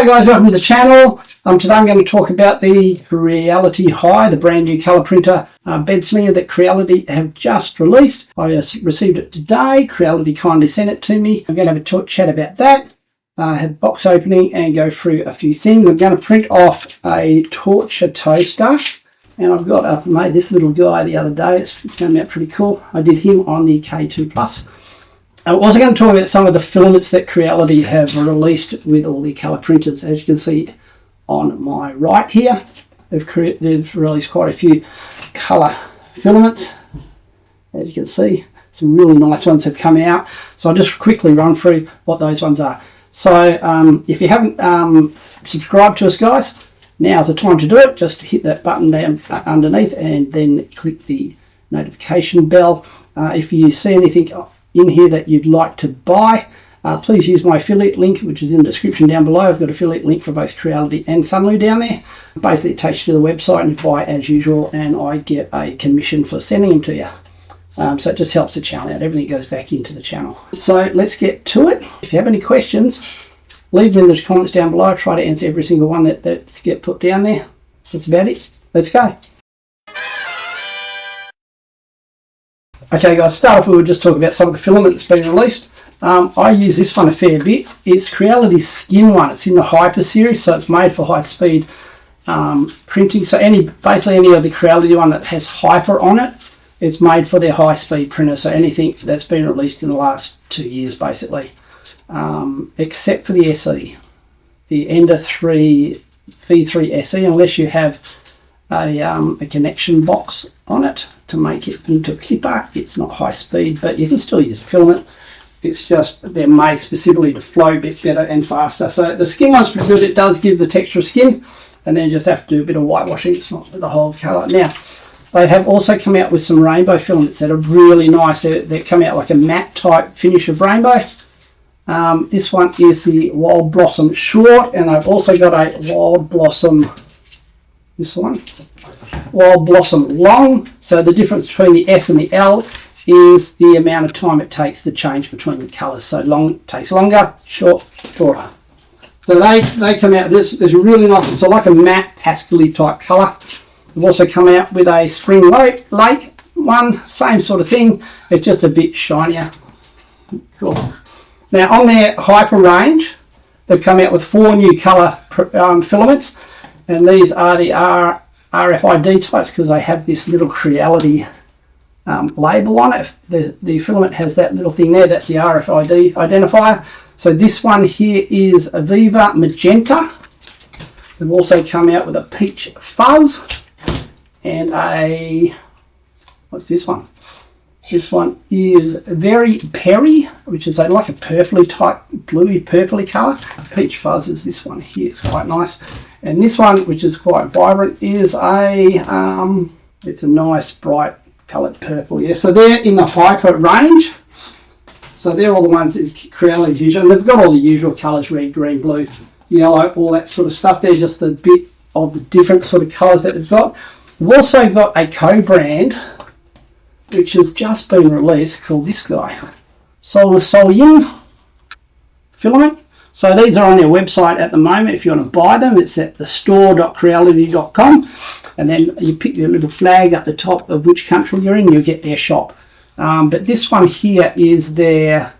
guys, welcome to the channel. Today I'm going to talk about the Creality Hi, the brand new colour printer bed slinger that Creality have just released. I received it today. Creality kindly sent it to me. I'm going to have a chat about that, have box opening and go through a few things. I'm going to print off a torture toaster, and I've got made this little guy the other day. It's come out pretty cool. I did him on the K2 Plus. I'm also going to talk about some of the filaments that Creality have released with all the colour printers. As you can see on my right here, they've released quite a few colour filaments. As you can see, some really nice ones have come out. So I'll just quickly run through what those ones are. So if you haven't subscribed to us, guys, now's the time to do it. Just hit that button down underneath and then click the notification bell. If you see anything in here that you'd like to buy, please use my affiliate link, which is in the description down below. I've got affiliate link for both Creality and Sunlu down there. Basically it takes you to the website and you buy as usual, and I get a commission for sending them to you. So it just helps the channel out. Everything goes back into the channel. So let's get to it. If you have any questions, leave them in the comments down below. I try to answer every single one that get put down there. That's about it. Let's go. Okay guys, start off, we were just talking about some of the filament that's been released. I use this one a fair bit. It's Creality's Skin one. It's in the Hyper series, so it's made for high speed printing. So basically any of the Creality one that has Hyper on it, it's made for their high speed printer. So anything that's been released in the last 2 years basically, except for the SE, the Ender3 V3 SE, unless you have a connection box on it to make it into a clipper. It's not high speed, but you can still use a filament. It's just they're made specifically to flow a bit better and faster. So the skin one's pretty good. It does give the texture of skin, and then you just have to do a bit of whitewashing. It's not the whole colour. Now they have also come out with some rainbow filaments that are really nice. They come out like a matte type finish of rainbow. This one is the Wild Blossom Short, and I've also got a Wild Blossom, this one, Wild Blossom Long. So the difference between the S and the L is the amount of time it takes to change between the colours. So long takes longer, short shorter. So they come out, this is really nice. It's like a matte pastel type colour. They've also come out with a Spring Lake one, same sort of thing. It's just a bit shinier. Cool. Now on their Hyper range, they've come out with 4 new colour filaments. And these are the RFID types because they have this little Creality label on it. The filament has that little thing there. That's the RFID identifier. So this one here is Aviva Magenta. They've also come out with a Peach Fuzz and a, what's this one? This one is Very Perry, which is like a purpley type, bluey purpley colour. Peach Fuzz is this one here. It's quite nice. And this one, which is quite vibrant, is it's a nice bright coloured purple. Yeah, so they're in the Hyper range. So they're all the ones that Creality usual. And they've got all the usual colours: red, green, blue, yellow, all that sort of stuff. They're just a bit of the different sort of colours that they've got. We've also got a co-brand which has just been released called this guy, Sovol filament. So these are on their website at the moment. If you want to buy them, it's at the store.creality.com, and then you pick your little flag at the top of which country you're in, you'll get their shop. But this one here is their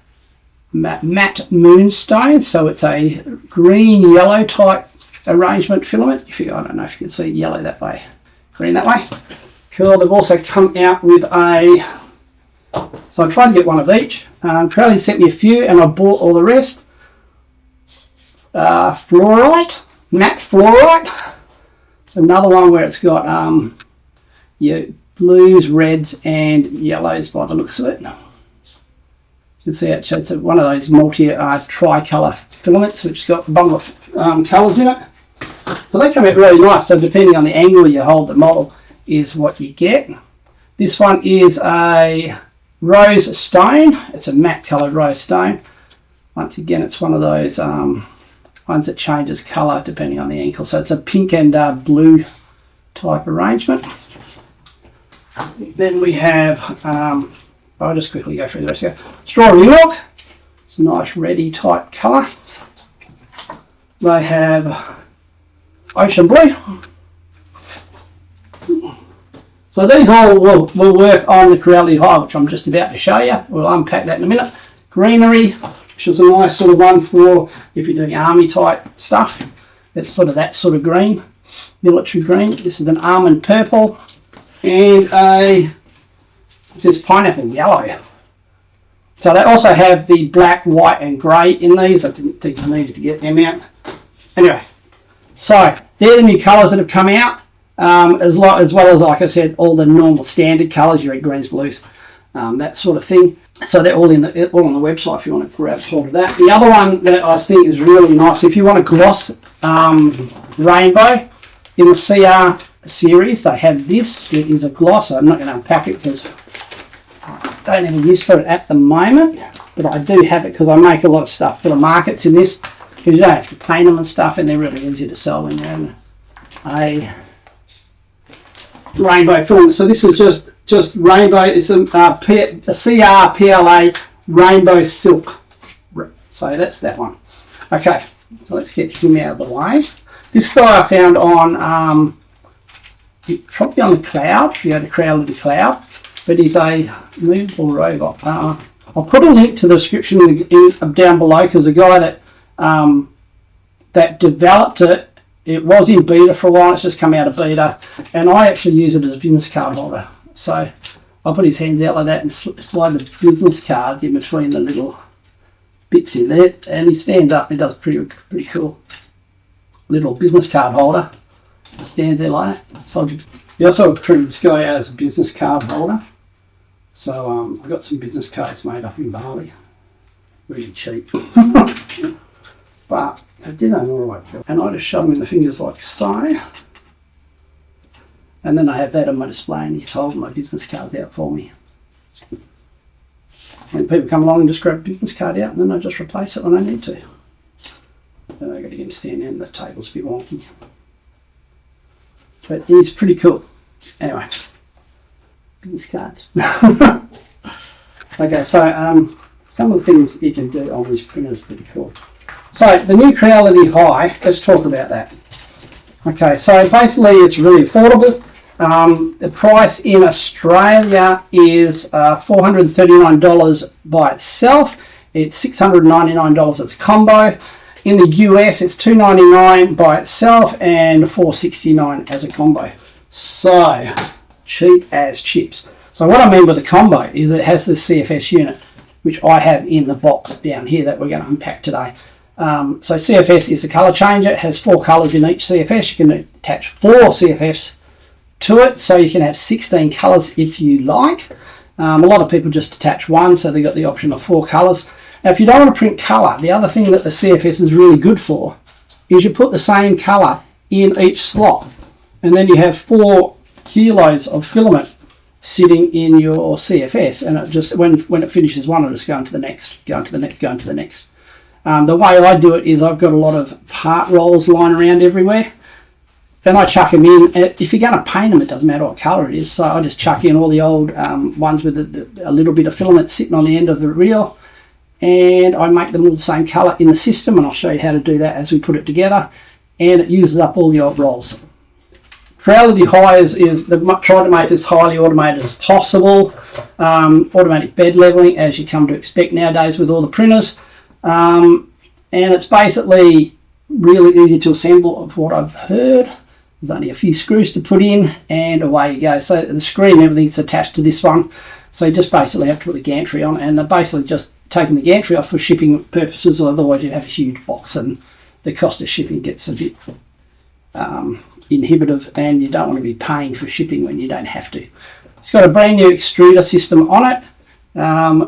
matte moonstone, so it's a green yellow type arrangement filament. I don't know if you can see yellow that way, green that way. Cool. They've also come out with so I tried to get one of each. Creality sent me a few and I bought all the rest. Fluorite, matte fluorite. It's another one where it's got blues, reds and yellows by the looks of it. You can see it's one of those multi-tricolour filaments which has got a bundle of colours in it. So they come out really nice. So depending on the angle you hold the model is what you get. This one is a rose stone. It's a matte coloured rose stone. Once again, it's one of those ones that changes colour depending on the angle. So it's a pink and blue type arrangement. Then we have, I'll just quickly go through the rest here. Strawberry milk. It's a nice reddy type colour. they have ocean blue. So these all will work on the Creality Hi, which I'm just about to show you. We'll unpack that in a minute. Greenery, which is a nice sort of one for if you're doing army type stuff. It's sort of that sort of green, military green. This is an almond purple, and it says pineapple yellow. So they also have the black, white and grey in these. I didn't think I needed to get them out. Anyway, so they're the new colours that have come out, as well as, like I said, all the normal standard colours, your red, greens, blues, that sort of thing. So they're all on the website if you want to grab hold of that. The other one that I think is really nice, if you want a gloss rainbow in the CR series, they have this. It is a gloss. I'm not going to unpack it because I don't have a use for it at the moment, but I do have it because I make a lot of stuff for the markets in this, because you don't have to paint them and stuff, and they're really easy to sell when you're in a rainbow filament. So this is just rainbow. It's a CR PLA rainbow silk. So that's that one. Okay, so let's get him out of the way. This guy I found on probably on the cloud. If you go to Creality Cloud, but he's a movable robot. I'll put a link to the description down below, because the guy that developed it, it was in beta for a while. It's just come out of beta, and I actually use it as a business card holder. So I'll put his hands out like that and slide the business card in between the little bits in there, and he stands up. He does pretty cool little business card holder. It stands there like that. So he also treated this guy out as a business card holder. So I got some business cards made up in Bali, really cheap. But I did an alright job. And I just shove them in the fingers like so. And then I have that on my display, and he's holding my business cards out for me. And people come along and just grab a business card out, and then I just replace it when I need to. Then I got to get him standing, and the table's a bit wonky. But he's pretty cool. Anyway, business cards. Okay, so some of the things you can do on this printer is pretty cool. So the new Creality Hi, let's talk about that. Okay, so basically it's really affordable. The price in Australia is $439 by itself. It's $699 as a combo. In the US, it's $299 by itself and $469 as a combo. So cheap as chips. So what I mean by the combo is it has the CFS unit, which I have in the box down here that we're going to unpack today. So CFS is the colour changer. It has 4 colours in each CFS. You can attach 4 CFS to it, so you can have 16 colours if you like. A lot of people just attach 1, so they've got the option of 4 colours. Now if you don't want to print colour, the other thing that the CFS is really good for is you put the same colour in each slot, and then you have 4 kilos of filament sitting in your CFS, and it just when it finishes one, it'll just go into the next, go into the next, go into the next. The way I do it is I've got a lot of part rolls lying around everywhere, and I chuck them in. If you're going to paint them, it doesn't matter what colour it is, so I just chuck in all the old ones with a little bit of filament sitting on the end of the reel, and I make them all the same colour in the system, and I'll show you how to do that as we put it together, and it uses up all the old rolls. Creality Hi is trying to make this highly automated as possible. Automatic bed leveling, as you come to expect nowadays with all the printers. And it's basically really easy to assemble, of what I've heard. There's only a few screws to put in, and away you go. So the screen and everything's attached to this one. So you just basically have to put the gantry on, and they're basically just taking the gantry off for shipping purposes, otherwise you'd have a huge box and the cost of shipping gets a bit inhibitive, and you don't want to be paying for shipping when you don't have to. It's got a brand new extruder system on it,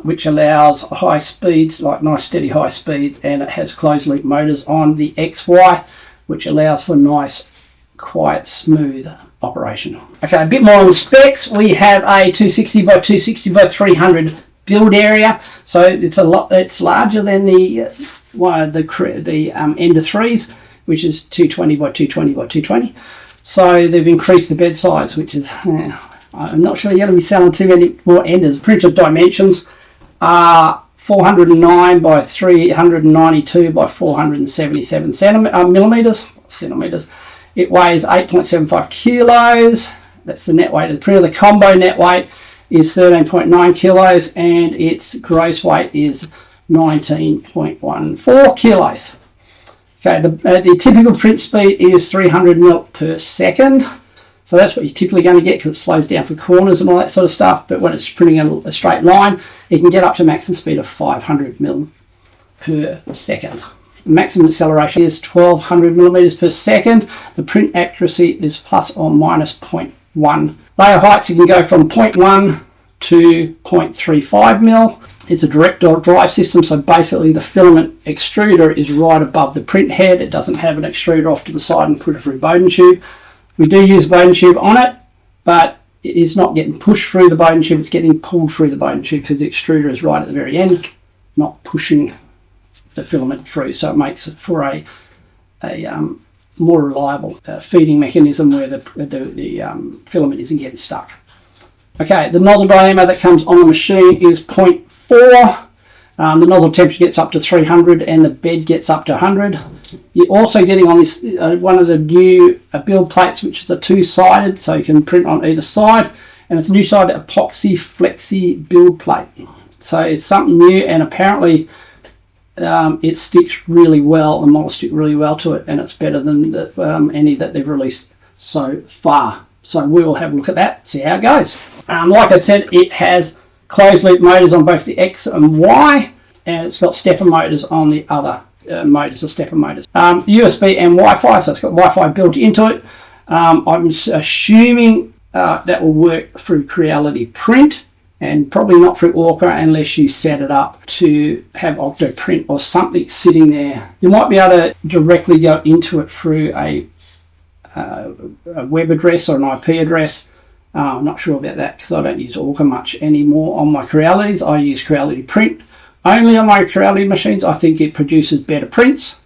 which allows high speeds, like nice steady high speeds, and it has closed loop motors on the XY, which allows for nice, quiet, smooth operation. Okay, a bit more on the specs. We have a 260 by 260 by 300 build area, so it's larger than the Ender3s, which is 220 by 220 by 220. So they've increased the bed size, which is, I'm not sure you're going to be selling too many more Enders. Printed dimensions are 409 by 392 by 477 millimeters. It weighs 8.75 kilos. That's the net weight of the printer. The combo net weight is 13.9 kilos and its gross weight is 19.14 kilos. Okay, the typical print speed is 300 mil per second. So that's what you're typically going to get because it slows down for corners and all that sort of stuff. But when it's printing a straight line, it can get up to maximum speed of 500 mil per second. The maximum acceleration is 1200 millimeters per second. The print accuracy is plus or minus 0.1. Layer heights, you can go from 0.1 to 0.35 mil. It's a direct drive system, so basically the filament extruder is right above the print head. It doesn't have an extruder off to the side and put it through Bowden tube. We do use Bowden tube on it, but it's not getting pushed through the Bowden tube, it's getting pulled through the Bowden tube because the extruder is right at the very end, not pushing the filament through. So it makes it for a more reliable feeding mechanism where the filament isn't getting stuck. Okay, the nozzle diameter that comes on the machine is 0.4. The nozzle temperature gets up to 300 and the bed gets up to 100. You're also getting on this one of the new build plates, which is a two-sided, so you can print on either side, and it's a new sided epoxy flexi build plate. So it's something new, and apparently it sticks really well. The models stick really well to it, and it's better than any that they've released so far. So we will have a look at that, see how it goes. Like I said, it has closed loop motors on both the X and Y, and it's got stepper motors on the other motors, the stepper motors. USB and Wi-Fi, so it's got Wi-Fi built into it. I'm assuming that will work through Creality Print and probably not through Orca unless you set it up to have Octoprint or something sitting there. You might be able to directly go into it through a web address or an IP address. I'm not sure about that because I don't use Orca much anymore on my Crealitys. I use Creality Print only on my Creality machines. I think it produces better prints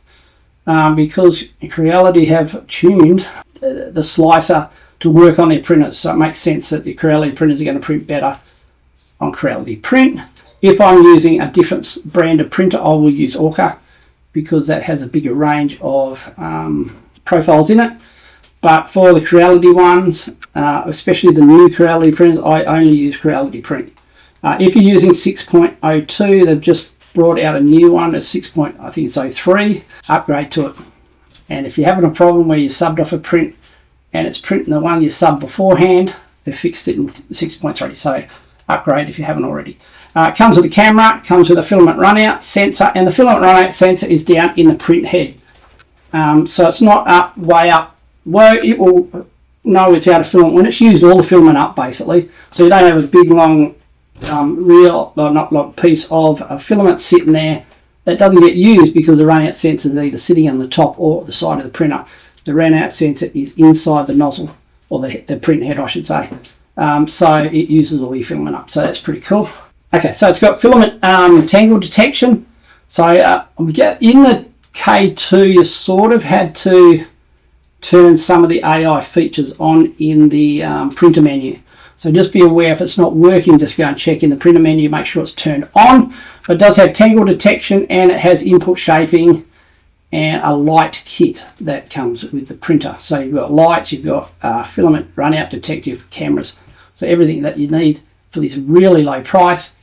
because Creality have tuned the slicer to work on their printers. So it makes sense that the Creality printers are going to print better on Creality Print. If I'm using a different brand of printer, I will use Orca because that has a bigger range of profiles in it. But for the Creality ones, especially the new Creality printers, I only use Creality Print. If you're using 6.02, they've just brought out a new one, a 6.03. Upgrade to it. And if you're having a problem where you subbed off a print and it's printing the one you subbed beforehand, they've fixed it in 6.3. So upgrade if you haven't already. It comes with a camera, comes with a filament runout sensor, and the filament runout sensor is down in the print head. So it's not up, way up. Well, it will know it's out of filament when it's used all the filament up basically. So you don't have a big long piece of filament sitting there that doesn't get used because the runout sensor is either sitting on the top or the side of the printer. The runout sensor is inside the nozzle, or the print head I should say. So it uses all your filament up, so that's pretty cool. Okay, so it's got filament tangle detection. So in the K2 you sort of had to turn some of the AI features on in the printer menu. So just be aware if it's not working, just go and check in the printer menu, make sure it's turned on. But it does have tangle detection and it has input shaping and a light kit that comes with the printer. So you've got lights, you've got filament runout detective cameras. So everything that you need for this really low price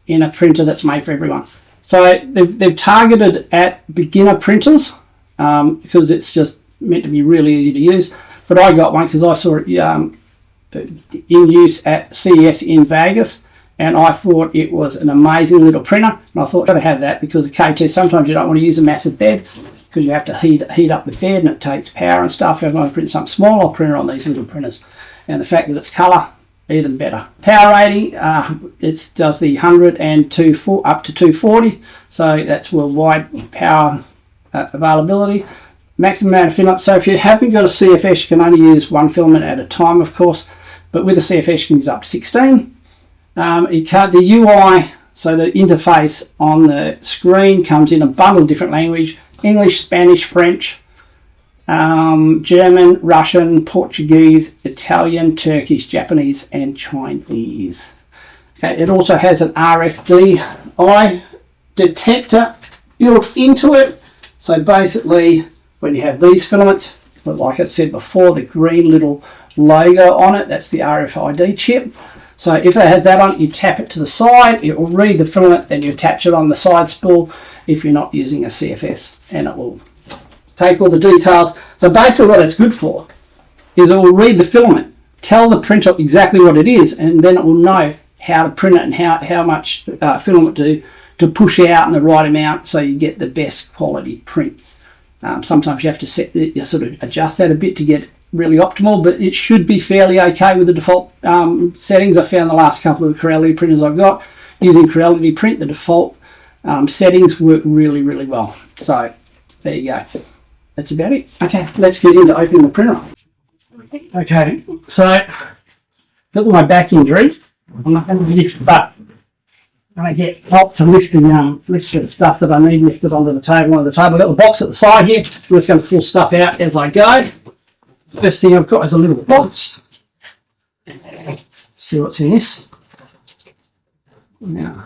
in a printer that's made for everyone. So they've targeted at beginner printers because it's just meant to be really easy to use. But I got one because I saw it in use at CES in Vegas, and I thought it was an amazing little printer. And I thought I've got to have that because the K2 sometimes you don't want to use a massive bed because you have to heat up the bed and it takes power and stuff. If I want to print something small, I'll print it on these little printers. And the fact that it's colour, even better. Power rating, it does the 100 and up to 240, so that's worldwide power availability. Maximum amount of filament, so if you haven't got a CFS you can only use one filament at a time of course, but with a CFS you can use up to 16. The UI, so the interface on the screen comes in a bundle of different language: English, Spanish, French, German, Russian, Portuguese, Italian, Turkish, Japanese and Chinese. Okay, it also has an RFDI detector built into it. So basically, when you have these filaments, but like I said before, the green little logo on it, that's the RFID chip. So if it has that on, you tap it to the side, it will read the filament, then you attach it on the side spool if you're not using a CFS, and it will take all the details. So basically what it's good for is it will read the filament, tell the printer exactly what it is, and then it will know how to print it and how much filament to push out in the right amount so you get the best quality print. Sometimes you have to sort of adjust that a bit to get it really optimal, but it should be fairly okay with the default settings. I found the last couple of Creality printers I've got using Creality Print, the default settings work really, really well. So there you go. That's about it. Okay, let's get into opening the printer. Okay, so look at my back injury. I'm not going to lift, but when I get help to lift the stuff that I need lifted onto the table. I've got the box at the side here. I'm just going to pull stuff out as I go. First thing I've got is a little box. Let's see what's in this. Now,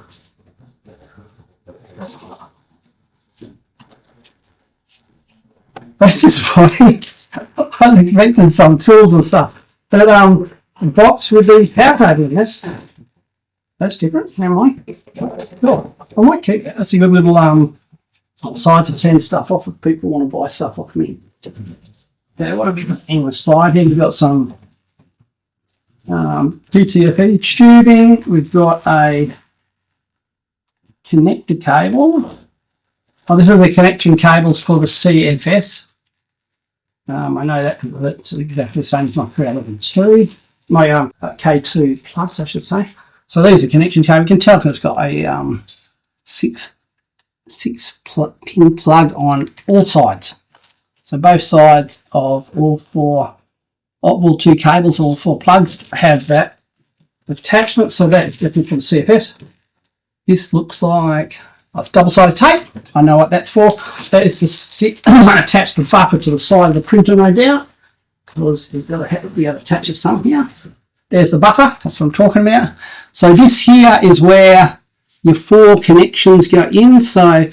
that's just funny. I was expecting some tools and stuff, but the box with these power cables. That's different. Never mind. Oh, I might keep that. That's a good little sides that send stuff off if people want to buy stuff off me. Yeah, what have we got in the side here? We've got some PTFE tubing. We've got a connector cable. Oh, this is the connection cables for the CFS. I know that's exactly the same as my Creality 2, my K2 Plus, I should say. So these are connection cables. You can tell because it's got a six pin plug on all sides. So both sides of all two cables, all four plugs have that attachment. So that is different from the CFS. This looks like it's double-sided tape. I know what that's for. That is to attach the buffer to the side of the printer, no doubt, because you've got to be able to attach it some here. There's the buffer. That's what I'm talking about. So this here is where your four connections go in. So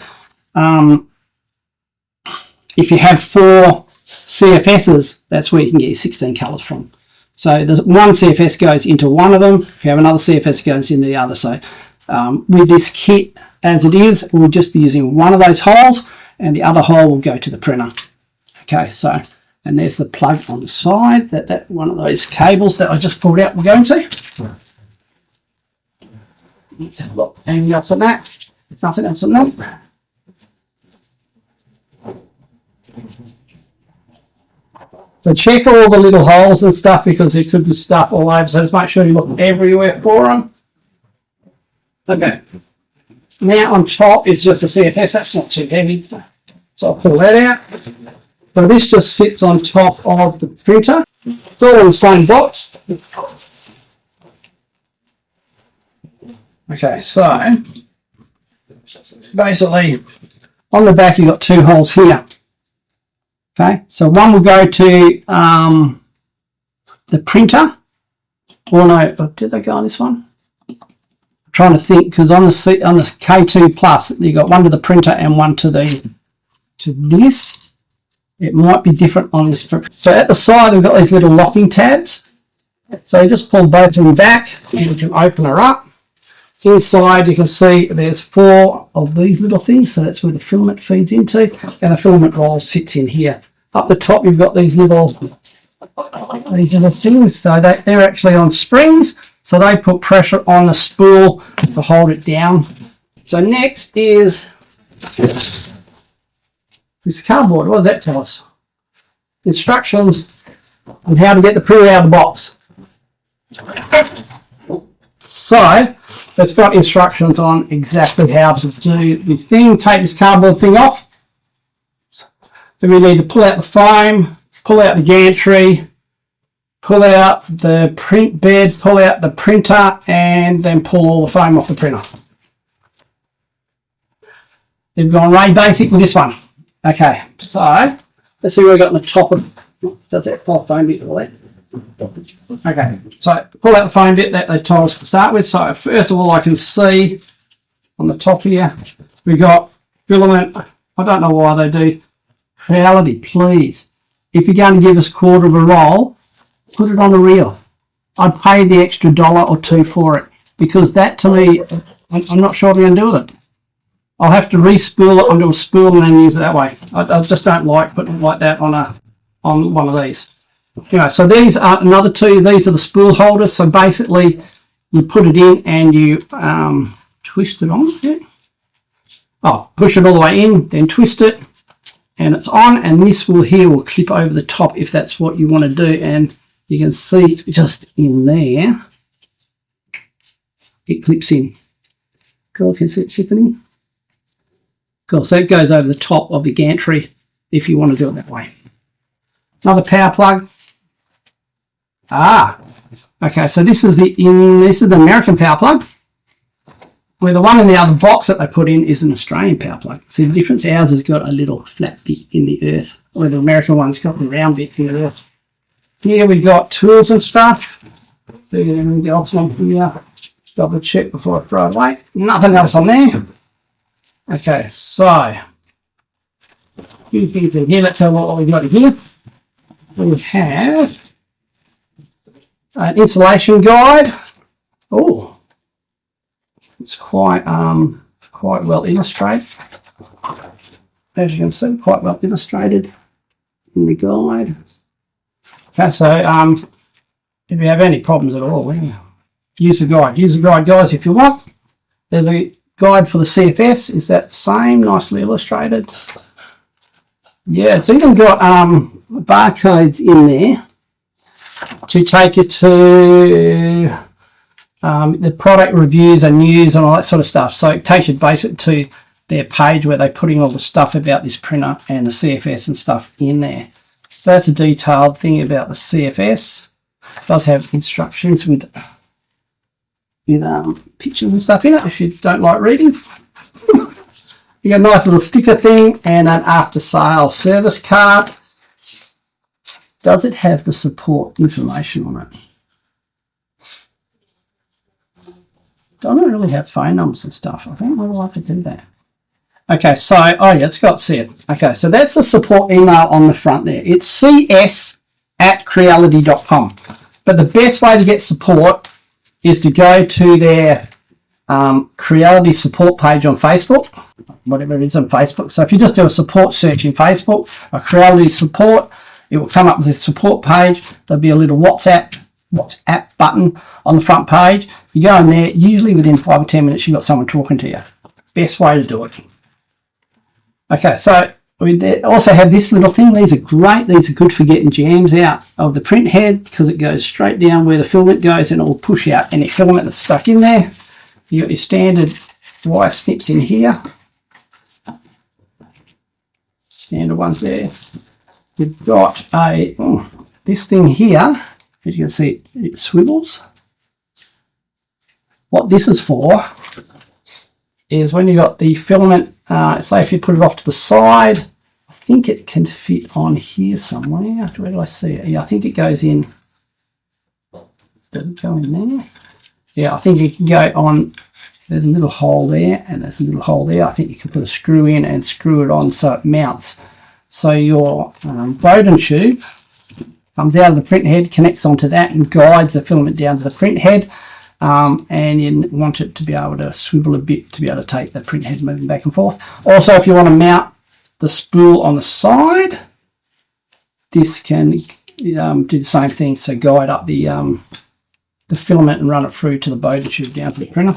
if you have four CFSs, that's where you can get your 16 colours from. So the one CFS goes into one of them. If you have another CFS, it goes into the other. So with this kit as it is, we'll just be using one of those holes, and the other hole will go to the printer. Okay, so, and there's the plug on the side that one of those cables that I just pulled out will go into. Let's have a look. Anything else on that? Nothing else on that. So check all the little holes and stuff because there could be stuff all over, so just make sure you look everywhere for them. Okay, now on top is just a CFS, that's not too heavy, so I'll pull that out. So this just sits on top of the printer. It's all in the same box. Okay, so basically on the back you've got two holes here. Okay, so one will go to the printer. Or no, did they go on this one? I'm trying to think, because on the K2 Plus you got one to the printer and one to this. It might be different on this. So at the side we've got these little locking tabs. So you just pull both of them back and you can open her up. Inside you can see there's four of these little things, so that's where the filament feeds into, and the filament roll sits in here. Up the top you've got these little things, so they're actually on springs, so they put pressure on the spool to hold it down. So next is this cardboard. What does that tell us? Instructions on how to get the printer out of the box. So it's got instructions on exactly how to do the thing. Take this cardboard thing off. Then we need to pull out the foam, pull out the gantry, pull out the print bed, pull out the printer, and then pull all the foam off the printer. They've gone really basic with this one. Okay, so let's see what we've got on the top of. Does that foam bit all that? Okay, so pull out the foam bit that they told us to start with. So first of all, I can see on the top here. We got filament. I don't know why they do. Creality, please. If you're going to give us a quarter of a roll, put it on a reel. I'd pay the extra $1 or $2 for it, because that to me, I'm not sure what I'm going to do with it. I'll have to re-spool it onto a spool and then use it that way. I just don't like putting it like that on one of these. Anyway, so these are another two. These are the spool holders. So basically, you put it in and you twist it on. Yeah. Oh, push it all the way in, then twist it, and it's on. And this here will clip over the top if that's what you want to do. And you can see just in there, it clips in. Cool, can you see it clipping in? Cool, so it goes over the top of the gantry if you want to do it that way. Another power plug. Okay, so this is the American power plug, where the one in the other box that they put in is an Australian power plug. See the difference? Ours has got a little flat bit in the earth, where the American one's got a round bit in the earth. Here we've got tools and stuff. So the Osmo here. Double check before I throw it away. Nothing else on there. Okay, so a few things in here. Let's have what we've got in here. We have an installation guide. Oh, it's quite well illustrated. As you can see, quite well illustrated in the guide. Okay, so if you have any problems at all, use the guide. Use the guide, guys, if you want. There's a guide for the CFS. Is that the same? Nicely illustrated. Yeah, it's even got barcodes in there to take you to the product reviews and news and all that sort of stuff. So it takes you basically to their page where they're putting all the stuff about this printer and the CFS and stuff in there. So that's a detailed thing about the CFS. It does have instructions with pictures and stuff in it if you don't like reading. You got a nice little sticker thing and an after sale service card. Does it have the support information on it? Doesn't really have phone numbers and stuff. I think I'd like to do that. Okay, so oh yeah, it's got it. Okay, so that's the support email on the front there. It's cs@creality.com. But the best way to get support is to go to their Creality support page on Facebook, whatever it is on Facebook. So if you just do a support search in Facebook, a Creality support, it will come up with a support page. There'll be a little WhatsApp button on the front page. You go in there, usually within 5 or 10 minutes, you've got someone talking to you. Best way to do it. Okay, so we also have this little thing. These are great. These are good for getting jams out of the print head because it goes straight down where the filament goes and it will push out any filament that's stuck in there. You've got your standard wire snips in here. Standard ones there. You've got this thing here. As you can see, it swivels. What this is for is when you've got the filament, say if you put it off to the side, I think it can fit on here somewhere. Where do I see it? Yeah, I think it goes in. Does it go in there? Yeah, I think you can go on. There's a little hole there and there's a little hole there. I think you can put a screw in and screw it on so it mounts. So your Bowden tube comes out of the print head, connects onto that and guides the filament down to the print head. And you want it to be able to swivel a bit to be able to take the print head moving back and forth. Also, if you want to mount the spool on the side, this can do the same thing. So guide up the filament and run it through to the Bowden tube down to the printer.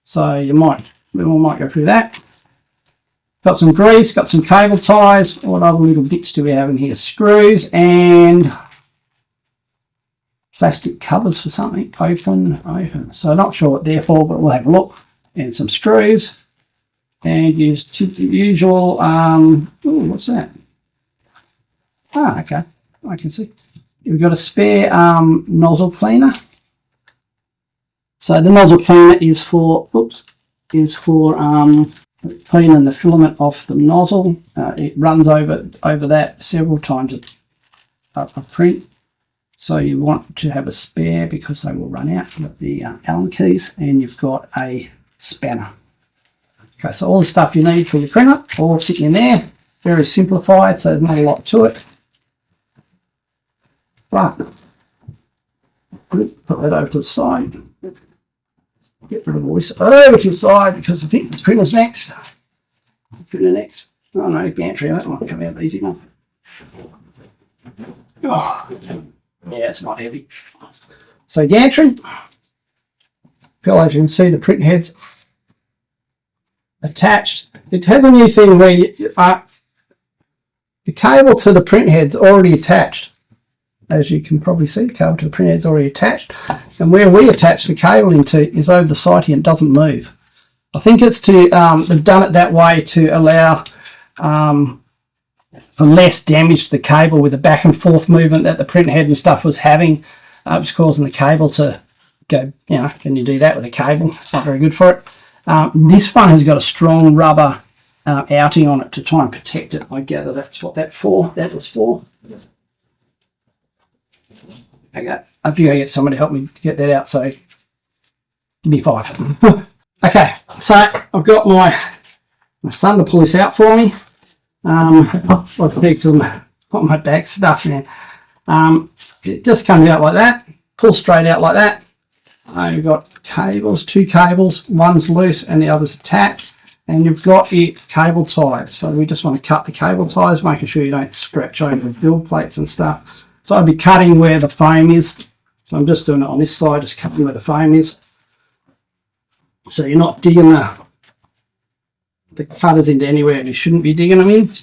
So we might go through that. Got some grease, got some cable ties. What other little bits do we have in here? Screws and plastic covers for something. Open. So I'm not sure what they're for, but we'll have a look. And some screws. And use the usual, what's that? Ah, okay. I can see. We've got a spare nozzle cleaner. So the nozzle cleaner is for, cleaning the filament off the nozzle. It runs over that several times a print. So you want to have a spare because they will run out. You've got the Allen keys and you've got a spanner. Okay, so all the stuff you need for your printer, all sitting in there, very simplified, so there's not a lot to it. But put that over to the side. Get rid of all this over to the side because I think this printer's next. Printer next. Oh no, gantry, that might come out easy enough. Oh, yeah, it's not heavy. So gantry. As you can see, the print head's attached. It has a new thing where the cable to the print head's already attached. As you can probably see, the cable to the print head's already attached. And where we attach the cable into is over the side here and doesn't move. I think it's to, they've done it that way to allow for less damage to the cable with the back and forth movement that the print head and stuff was having. It was causing the cable to go, you know, when you do that with a cable, it's not very good for it. This one has got a strong rubber outing on it to try and protect it. I gather that's what that was for. Okay, I think I get somebody to help me get that out, so give me 5. Okay, so I've got my son to pull this out for me. I've taken all my back stuff now. It just comes out like that, pull straight out like that. You've got cables, 2 cables, one's loose and the other's attached, and you've got your cable ties. So we just want to cut the cable ties, making sure you don't scratch over the build plates and stuff. So I'd be cutting where the foam is. So I'm just doing it on this side, just cutting where the foam is. So you're not digging the cutters into anywhere you shouldn't be digging them in.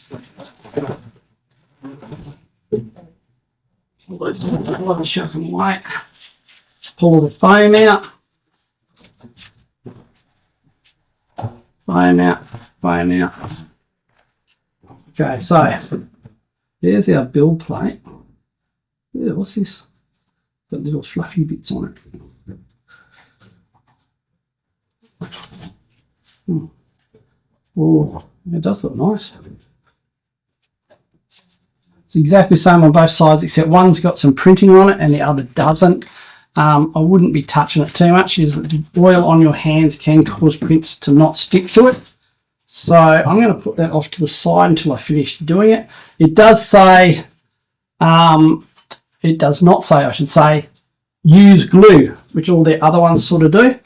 Shove them away. Pull the foam out. Foam out, foam out. Okay, so there's our build plate. Yeah, what's this? Got little fluffy bits on it. Oh, it does look nice. It's exactly the same on both sides, except one's got some printing on it and the other doesn't. I wouldn't be touching it too much, as the oil on your hands can cause prints to not stick to it. So I'm going to put that off to the side until I finish doing it. It does say, it does not say, I should say, use glue, which all the other ones sort of do.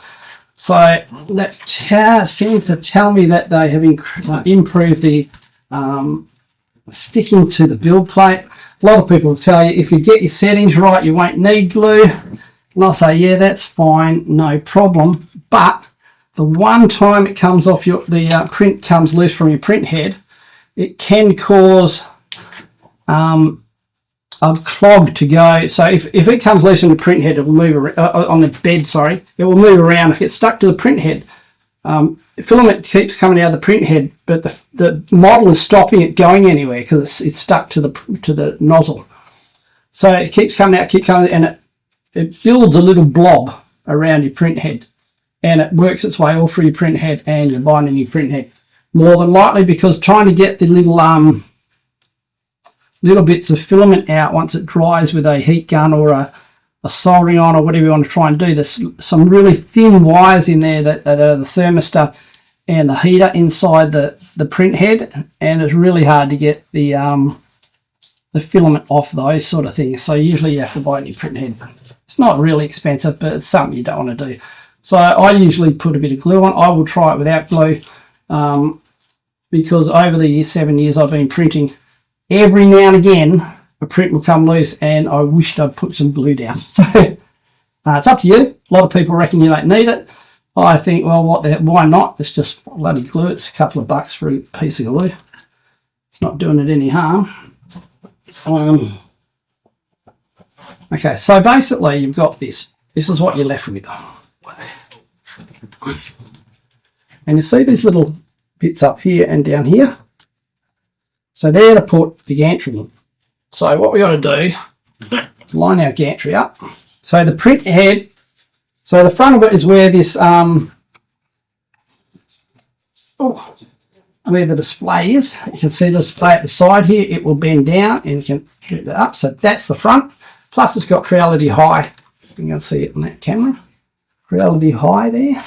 So that seems to tell me that they have improved the sticking to the build plate. A lot of people will tell you if you get your settings right, you won't need glue. And I'll say, yeah, that's fine, no problem. But the one time it comes off the print comes loose from your print head, it can cause a clog to go. So if it comes loose on the print head, it will move around, on the bed, sorry, it will move around. If it's stuck to the print head, filament keeps coming out of the print head, but the model is stopping it going anywhere because it's stuck to the nozzle. So it keeps coming out, and it builds a little blob around your print head, and it works its way all through your print head and your binding your print head. More than likely because trying to get the little bits of filament out once it dries with a heat gun or a soldering on or whatever you want to try and do. There's some really thin wires in there that are the thermistor and the heater inside the print head, and it's really hard to get the filament off those sort of things. So usually you have to buy a new print head. It's not really expensive, but it's something you don't want to do. So I usually put a bit of glue on. I will try it without glue because over the 7 years I've been printing, every now and again a print will come loose and I wished I'd put some glue down. So it's up to you. A lot of people reckon you don't need it. I think, well, why not? It's just bloody glue. It's a couple of bucks for a piece of glue. It's not doing it any harm. Okay, so basically you've got this. This is what you're left with. And you see these little bits up here and down here? So they're to put the gantry in. So what we got to do is line our gantry up. So the print head, so the front of it is where this, where the display is. You can see the display at the side here. It will bend down and you can get it up. So that's the front. Plus it's got Creality Hi. You can see it on that camera. Creality Hi there.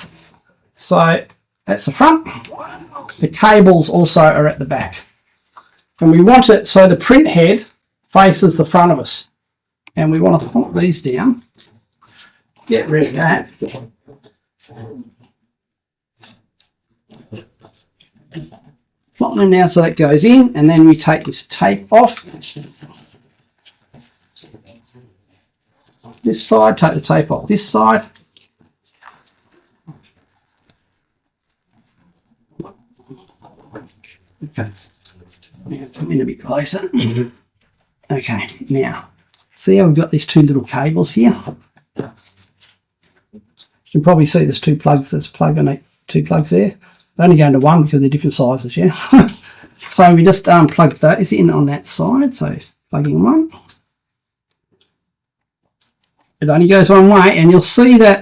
So That's the front. The cables also are at the back. And we want it so the print head faces the front of us. And we want to put these down. Get rid of that. Plop them now so that goes in, and then we take this tape off. This side, take the tape off this side. Okay, now come in a bit closer. Okay, now see how we've got these two little cables here? You can probably see there's two plugs. There's a plug and two plugs there. They only go into one because they're different sizes, yeah. So we just plug those in on that side. So plugging one. It only goes one way, and you'll see that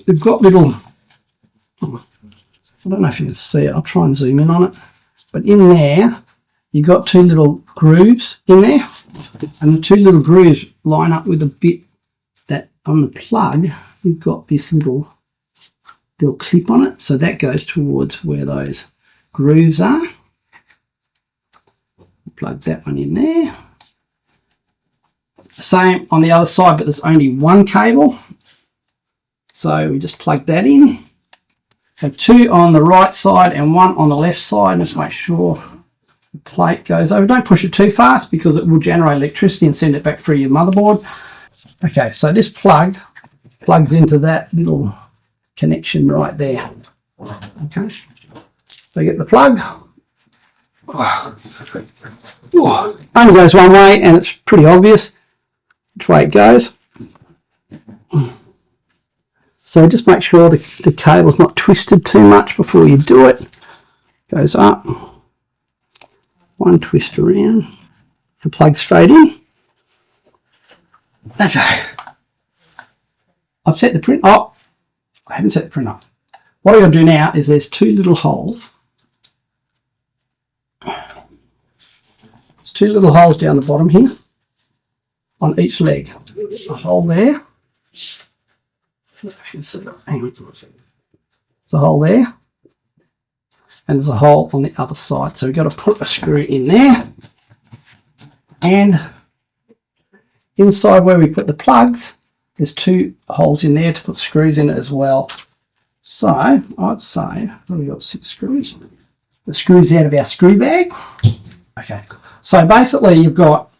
they've got little. I don't know if you can see it. I'll try and zoom in on it. But in there, you've got two little grooves in there, and the two little grooves line up with a bit that on the plug. You've got this little clip on it, so that goes towards where those grooves are. Plug that one in there. Same on the other side, but there's only one cable, so we just plug that in. So two on the right side and one on the left side. Just make sure the plate goes over. Don't push it too fast because it will generate electricity and send it back through your motherboard. Okay, so this plug plugs into that little connection right there. Okay, so get the plug. Only goes one way, and it's pretty obvious which way it goes. So just make sure the cable's not twisted too much before you do it. Goes up, one twist around, and plug straight in. Okay. I've set the print. Oh, I haven't set the print up. What I'm going to do now is there's two little holes. There's two little holes down the bottom here on each leg. A hole there. If you can see it. Hang on. There's a hole there, and there's a hole on the other side. So we've got to put a screw in there, and inside where we put the plugs, there's two holes in there to put screws in it as well. So I'd say we've got 6 screws. The screws out of our screw bag. Okay, so basically you've got,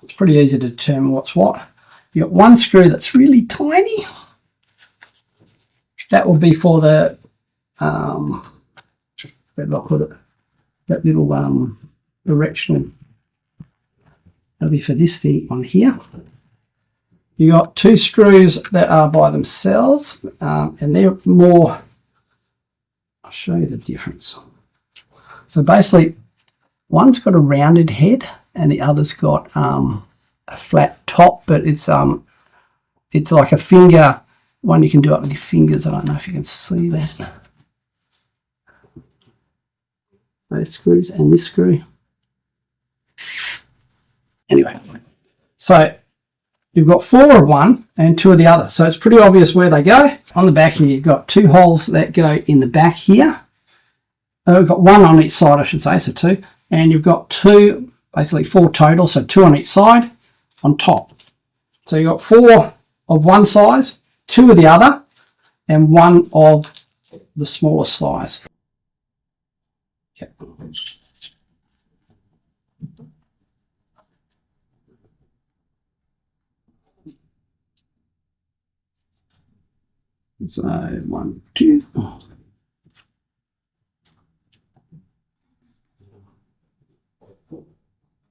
it's pretty easy to determine what's what. You've got one screw that's really tiny. That will be for the, where did I put it? That little directional. That'll be for this thing on here. You've got 2 screws that are by themselves, and they're more, I'll show you the difference. So basically, one's got a rounded head and the other's got a flat top, but it's like a finger one you can do up with your fingers. I don't know if you can see that. Those screws and this screw. Anyway, so you've got 4 of one and 2 of the other, so it's pretty obvious where they go. On the back here, you've got 2 holes that go in the back here. We've got 1 on each side, I should say, so 2. And you've got 2, basically 4 total, so 2 on each side on top. So you've got 4 of one size, 2 of the other, and 1 of the smaller size. Yep. So 1, 2.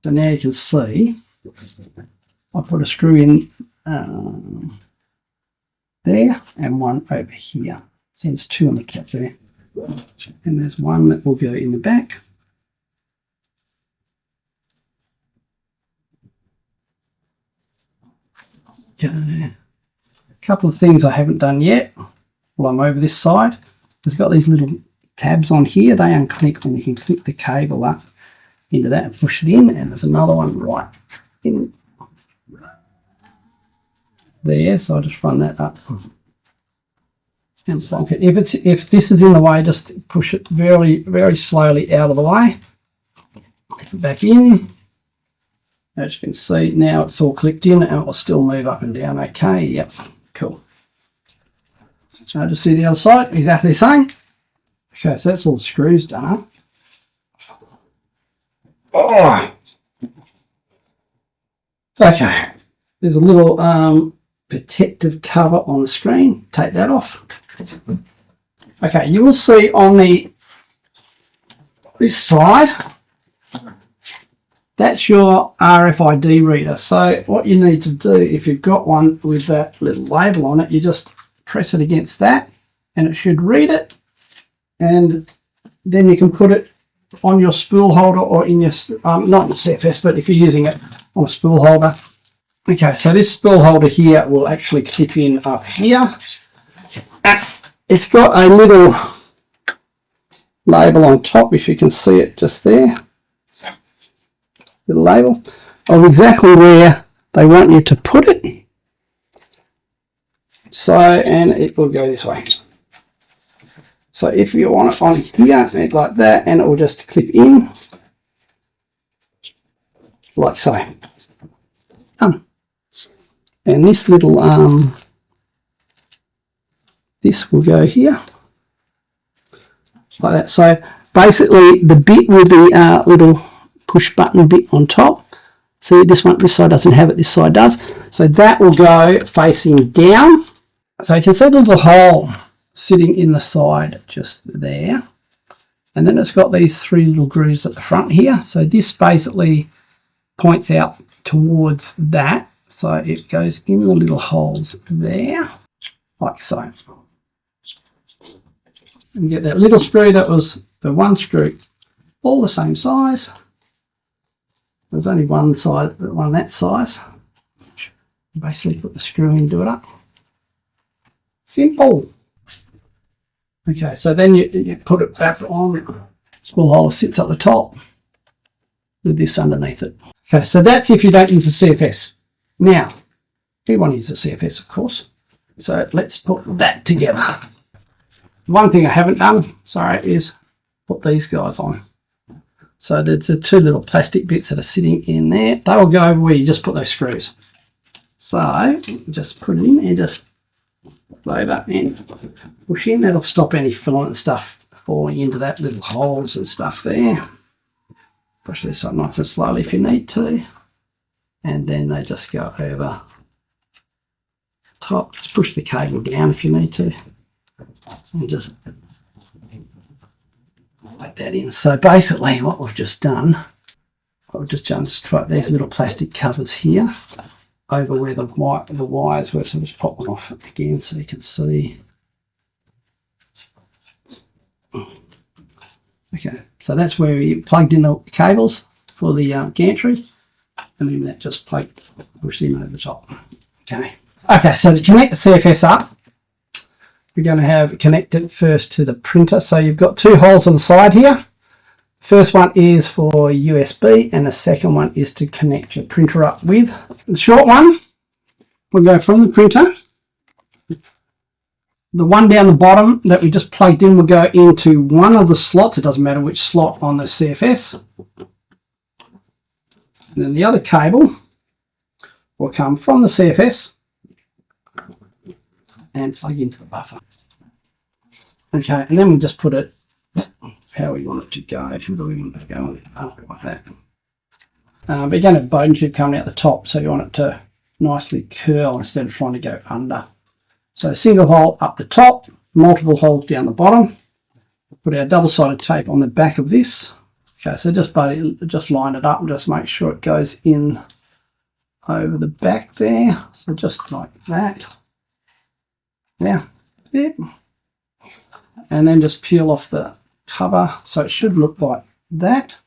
So now you can see I put a screw in there and 1 over here. So there's 2 on the top there, and there's 1 that will go in the back. Okay. Couple of things I haven't done yet while I'm over this side. It's got these little tabs on here. They unclick when you can click the cable up into that and push it in, and there's another one right in there, so I'll just run that up and plonk it. If this is in the way, just push it very, very slowly out of the way. Clip it back in. As you can see, now it's all clipped in and it will still move up and down. Okay, yep, cool. So just do the other side, exactly the same. Okay, so that's all the screws done. Oh. Okay, there's a little protective cover on the screen. Take that off. Okay, you will see on this side, that's your RFID reader. So what you need to do, if you've got one with that little label on it, you just press it against that and it should read it, and then you can put it on your spool holder or in your, not in the CFS, but if you're using it on a spool holder. Okay, so this spool holder here will actually clip in up here. It's got a little label on top, if you can see it just there. With a label of exactly where they want you to put it. So, and it will go this way. So if you want it on here, like that, and it will just clip in, like so. And this little, this will go here, like that. So basically the bit with the little push button bit on top, see this side doesn't have it, this side does, so that will go facing down. So you can see the little hole sitting in the side just there, and then it's got these three little grooves at the front here. So this basically points out towards that, so it goes in the little holes there, like so. And get that little screw, that was the one screw, all the same size. There's only one size, one that size. Basically put the screw in, do it up. Simple. Okay, so then you put it back on. Spool holder sits at the top with this underneath it. Okay, so that's if you don't use a CFS. Now, you want to use a CFS, of course. So let's put that together. One thing I haven't done, sorry, is put these guys on. So there's the two little plastic bits that are sitting in there. They will go over where you just put those screws. So just put it in and just over and push in. That'll stop any filament stuff falling into that little holes and stuff there. Push this up nice and slowly if you need to. And then they just go over top. Just push the cable down if you need to. And just like that in. So basically what we've just done, just try these little plastic covers here over where the wires were, so just pop them off again so you can see. Okay, so that's where you plugged in the cables for the gantry, and then that just pushed in over the top. Okay, so to connect the CFS up, we're going to have it connected first to the printer. So you've got two holes on the side here. First one is for USB, and the second one is to connect your printer up with. The short one will go from the printer. The one down the bottom that we just plugged in will go into one of the slots. It doesn't matter which slot on the CFS. And then the other cable will come from the CFS and plug into the buffer. Okay, and then we'll just put it how we want it to go. If we want it to go like that. But you're going to have a bone tube coming out the top, so you want it to nicely curl instead of trying to go under. So a single hole up the top, multiple holes down the bottom. Put our double-sided tape on the back of this. Okay, so just line it up and just make sure it goes in over the back there. So just like that. Now, yep. And then just peel off the cover, so it should look like that,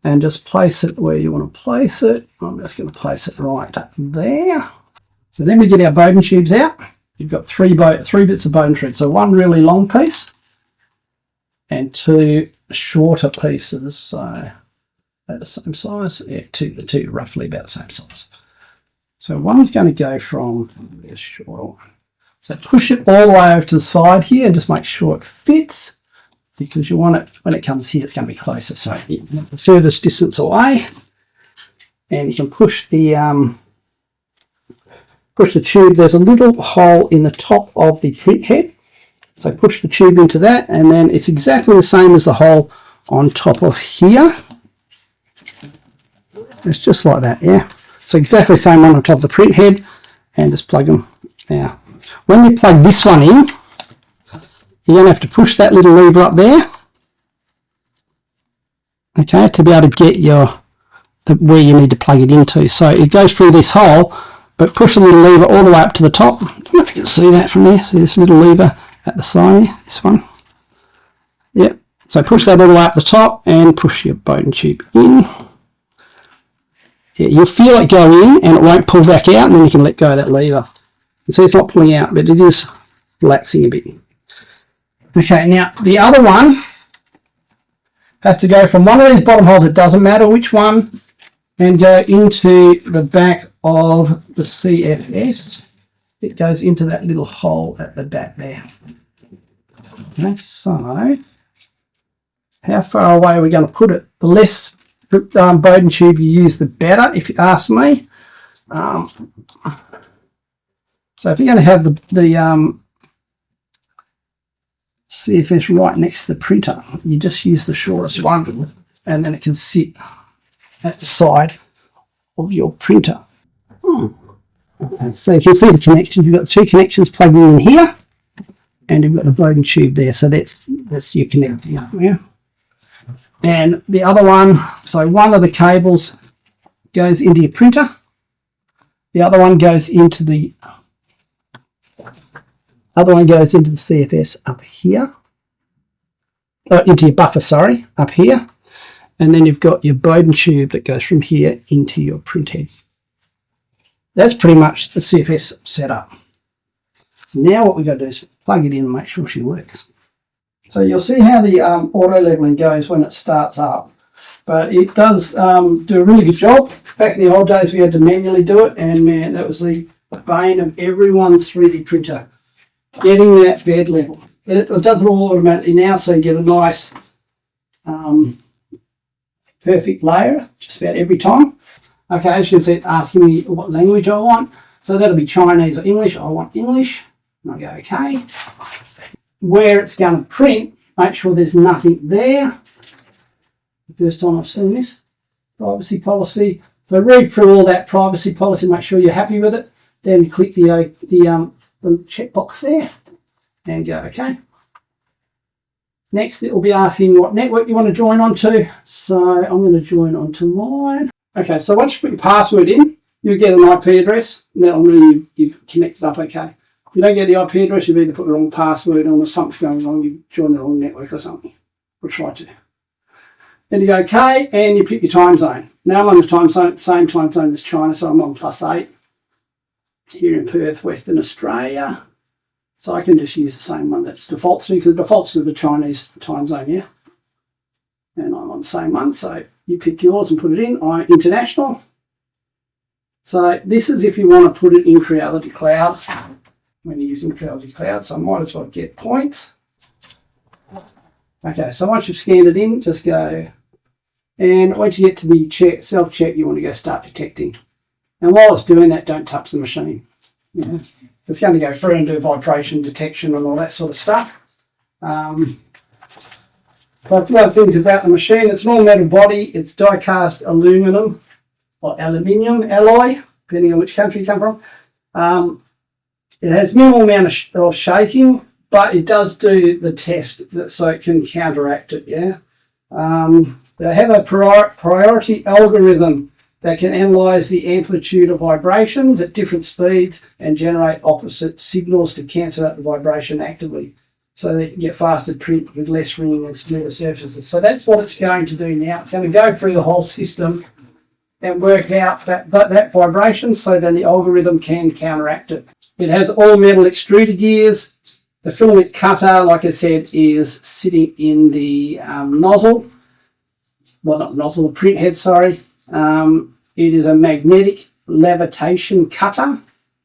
and just place it where you want to place it. I'm just going to place it right there. So then we get our Bowden tubes out. You've got three bits of Bowden thread, so one really long piece and two shorter pieces, so they're the same size. Yeah, the two roughly about the same size. So one's going to go from this shorter one. So push it all the way over to the side here and just make sure it fits, because you want it, when it comes here, it's going to be closer. So the furthest distance away, and you can push the tube. There's a little hole in the top of the print head. So push the tube into that, and then it's exactly the same as the hole on top of here. It's just like that, yeah. So exactly the same one on top of the print head, and just plug them. Now, when you plug this one in, you're going to have to push that little lever up there, okay, to be able to get where you need to plug it into. So it goes through this hole, but push the little lever all the way up to the top. I don't know if you can see that from there. See this little lever at the side here, this one. Yep. So push that all the way up the top and push your Bowden tube in. Yeah, you'll feel it go in and it won't pull back out, and then you can let go of that lever. You see it's not pulling out, but it is relaxing a bit. Okay, now the other one has to go from one of these bottom holes, it doesn't matter which one, and go into the back of the CFS. It goes into that little hole at the back there. Okay, so how far away are we going to put it? The less Bowden tube you use, the better, if you ask me. So if you're going to have the CFS right next to the printer, you just use the shortest one, and then it can sit at the side of your printer. Okay, so you can see the connections. You've got two connections plugged in here, and you've got the Bowden tube there. So that's your connector, yeah. And the other one, so one of the cables goes into your printer, the other one goes into the CFS up here, into your buffer, sorry, up here, and then you've got your Bowden tube that goes from here into your print head. That's pretty much the CFS setup. So now what we've got to do is plug it in and make sure she works. So you'll see how the auto leveling goes when it starts up, but it does do a really good job. Back in the old days we had to manually do it, and man, that was the bane of everyone's 3D printer, getting that bed level. It does it all automatically now, so you get a nice perfect layer just about every time. Okay, as you can see, it's asking me what language I want. So that'll be Chinese or English. I want English. And I go okay. Where it's going to print, make sure there's nothing there. The first time I've seen this. Privacy policy. So read through all that privacy policy, make sure you're happy with it. Then click the checkbox there and go okay. Next, it will be asking what network you want to join onto. So I'm going to join onto mine. Okay, so once you put your password in, you'll get an IP address, and that'll mean you've connected up okay. If you don't get the IP address, you've either put the wrong password or something's going wrong, you've joined the wrong network or something. We'll try to. Then you go okay, and you pick your time zone. Now I'm on the same time zone as China, so I'm on +8 here in Perth, Western Australia. So I can just use the same one that's defaults to, because it defaults to the Chinese time zone, yeah. And I'm on the same one, so you pick yours and put it in. I'm international. So this is if you want to put it in Creality Cloud when you're using Creality Cloud, so I might as well get points. Okay, so once you've scanned it in, just go, and once you get to the self-check, you want to go start detecting. And while it's doing that, don't touch the machine. Yeah. It's going to go through and do vibration detection and all that sort of stuff. But the other things about the machine, it's an all-metal body, it's die-cast aluminum or aluminium alloy, depending on which country you come from. It has minimal amount of shaking, but it does do the test so it can counteract it, yeah. They have a priority algorithm that can analyse the amplitude of vibrations at different speeds and generate opposite signals to cancel out the vibration actively, so they can get faster print with less ringing and smoother surfaces. So that's what it's going to do now. It's going to go through the whole system and work out that vibration, so then the algorithm can counteract it. It has all metal extruder gears. The filament cutter, like I said, is sitting in the nozzle. Well, not nozzle, the print head, sorry. It is a magnetic levitation cutter.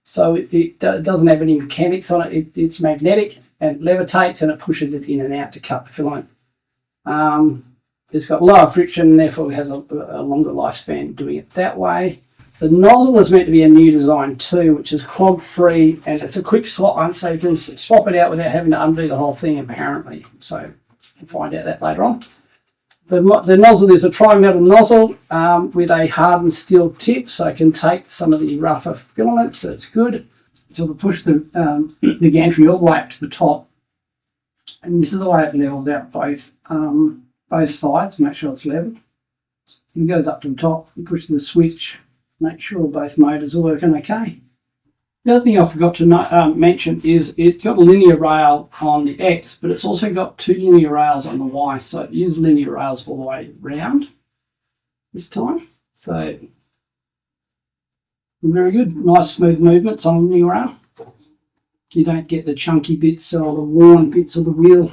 So it doesn't have any mechanics on it. It's magnetic and it levitates and it pushes it in and out to cut the filament. It's got lower friction, therefore it has a longer lifespan doing it that way. The nozzle is meant to be a new design too, which is clog free, and it's a quick swap one, so you can swap it out without having to undo the whole thing apparently. So we'll find out that later on. The nozzle is a tri-metal nozzle with a hardened steel tip, so it can take some of the rougher filaments, so it's good. So we'll push the gantry all the way up to the top, and this is the way it levels out both sides, make sure it's level. It goes up to the top, you push the switch, make sure both motors are working okay. The other thing I forgot to mention is it's got a linear rail on the X, but it's also got 2 linear rails on the Y, so it uses linear rails all the way round this time. So very good, nice smooth movements on a linear rail. You don't get the chunky bits or the worn bits of the wheel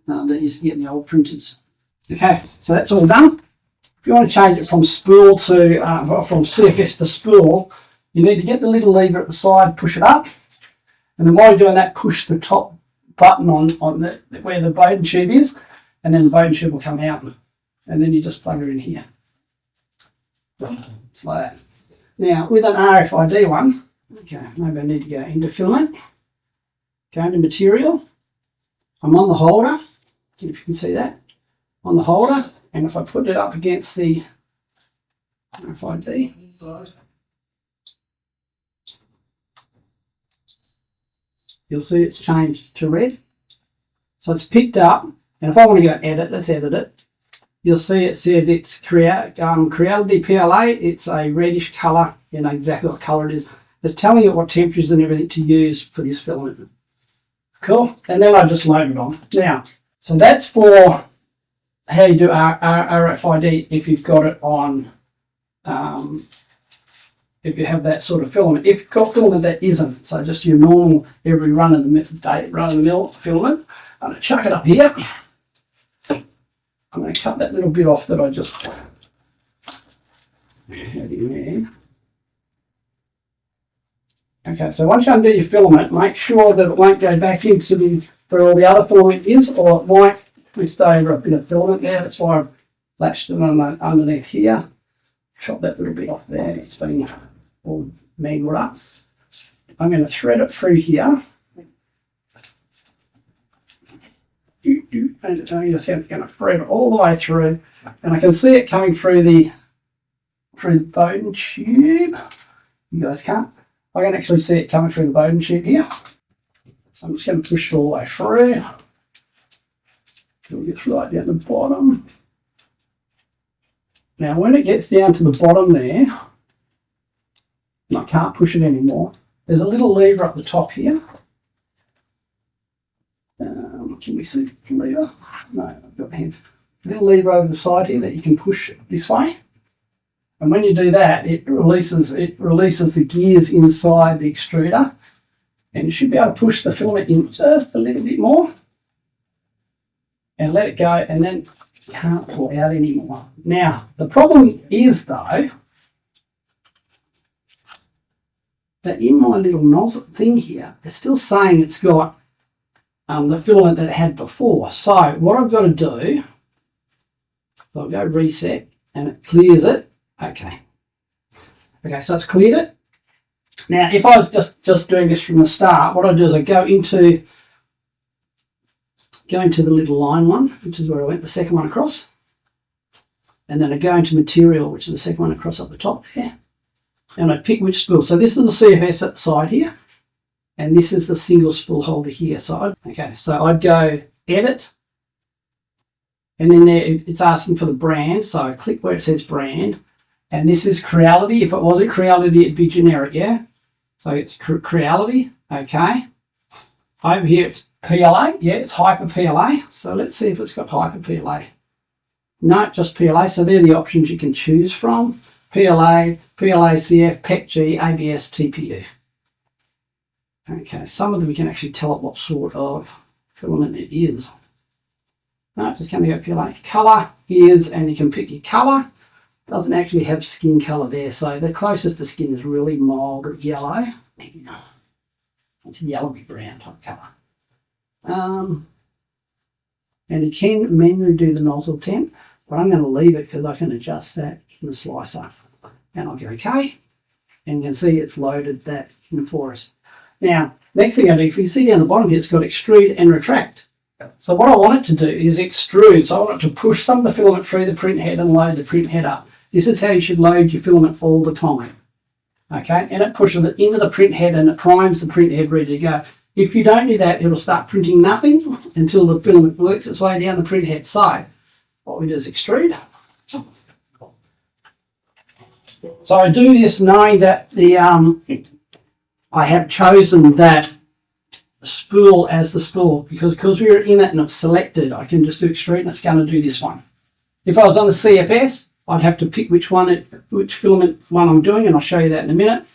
that you used to get in the old printers. Okay, so that's all done. If you want to change it from spool to from CFS to spool, you need to get the little lever at the side, push it up, and then while you're doing that, push the top button on where the Bowden tube is, and then the Bowden tube will come out, and then you just plug it in here. It's like that. Now with an RFID one, okay, maybe I need to go into filament, go into material. I'm on the holder, if you can see that, on the holder, and if I put it up against the RFID, you'll see it's changed to red. So it's picked up, and if I want to go edit, let's edit it. You'll see it says it's Creality PLA. It's a reddish colour. You know exactly what colour it is. It's telling you what temperatures and everything to use for this filament. Cool. And then I just load it on. Now, so that's for how you do RFID if you've got it on. If you have that sort of filament. If you've got filament that isn't, so just your normal every run of the mill filament, I'm going to chuck it up here. I'm going to cut that little bit off that I just had in there. Okay, so once you undo your filament, make sure that it won't go back into where all the other filament is, or it might twist over a bit of filament there. That's why I've latched it on underneath here. Chop that little bit off there. It's been all mangled up. I'm going to thread it through here. And I'm just going to thread it all the way through, and I can see it coming through the Bowden tube. You guys can't. I can actually see it coming through the Bowden tube here. So I'm just going to push it all the way through. It'll get right down the bottom. Now when it gets down to the bottom there, and I can't push it anymore, there's a little lever up the top here. Can we see the lever? No, I've got my hands. A little lever over the side here that you can push this way. And when you do that, it releases the gears inside the extruder, and you should be able to push the filament in just a little bit more and let it go, and then you can't pull out anymore. Now, the problem is though, that in my little nozzle thing here, it's still saying it's got the filament that it had before. So what I've got to do, so I'll go reset and it clears it. Okay, so it's cleared it. Now if I was just doing this from the start, what I do is I go into the little line one, which is where I went the second one across, and then I go into material, which is the second one across up the top there, and I pick which spool. So this is the CFS at the side here, and this is the single spool holder here. So I'd go edit, and then there it's asking for the brand, so I click where it says brand, and this is Creality. If it wasn't Creality, it'd be generic, yeah? So it's Creality, okay. Over here it's PLA, yeah, it's Hyper PLA. So let's see if it's got Hyper PLA. No, just PLA. So they're the options you can choose from. PLA, PLACF, PECG, ABS, TPU. Okay, some of them we can actually tell it what sort of filament it is. No, just going to go PLA. Color is, and you can pick your color. doesn't actually have skin colour there, so the closest to skin is really mild yellow. It's a yellowy brown type colour. And you can manually do the nozzle temp, but I'm going to leave it because I can adjust that in the slicer. And I'll go OK, and you can see it's loaded that in for us. Now, next thing I do, if you see down the bottom here, it's got extrude and retract. So what I want it to do is extrude. So I want it to push some of the filament through the print head and load the print head up. This is how you should load your filament all the time. Okay, and it pushes it into the print head and it primes the print head ready to go. If you don't do that, it'll start printing nothing until the filament works its way down the print head. So what we do is extrude. So I do this knowing that I have chosen that spool as the spool because we're in it and it's selected. I can just do extrude and it's going to do this one. If I was on the CFS, I'd have to pick which filament one I'm doing, and I'll show you that in a minute,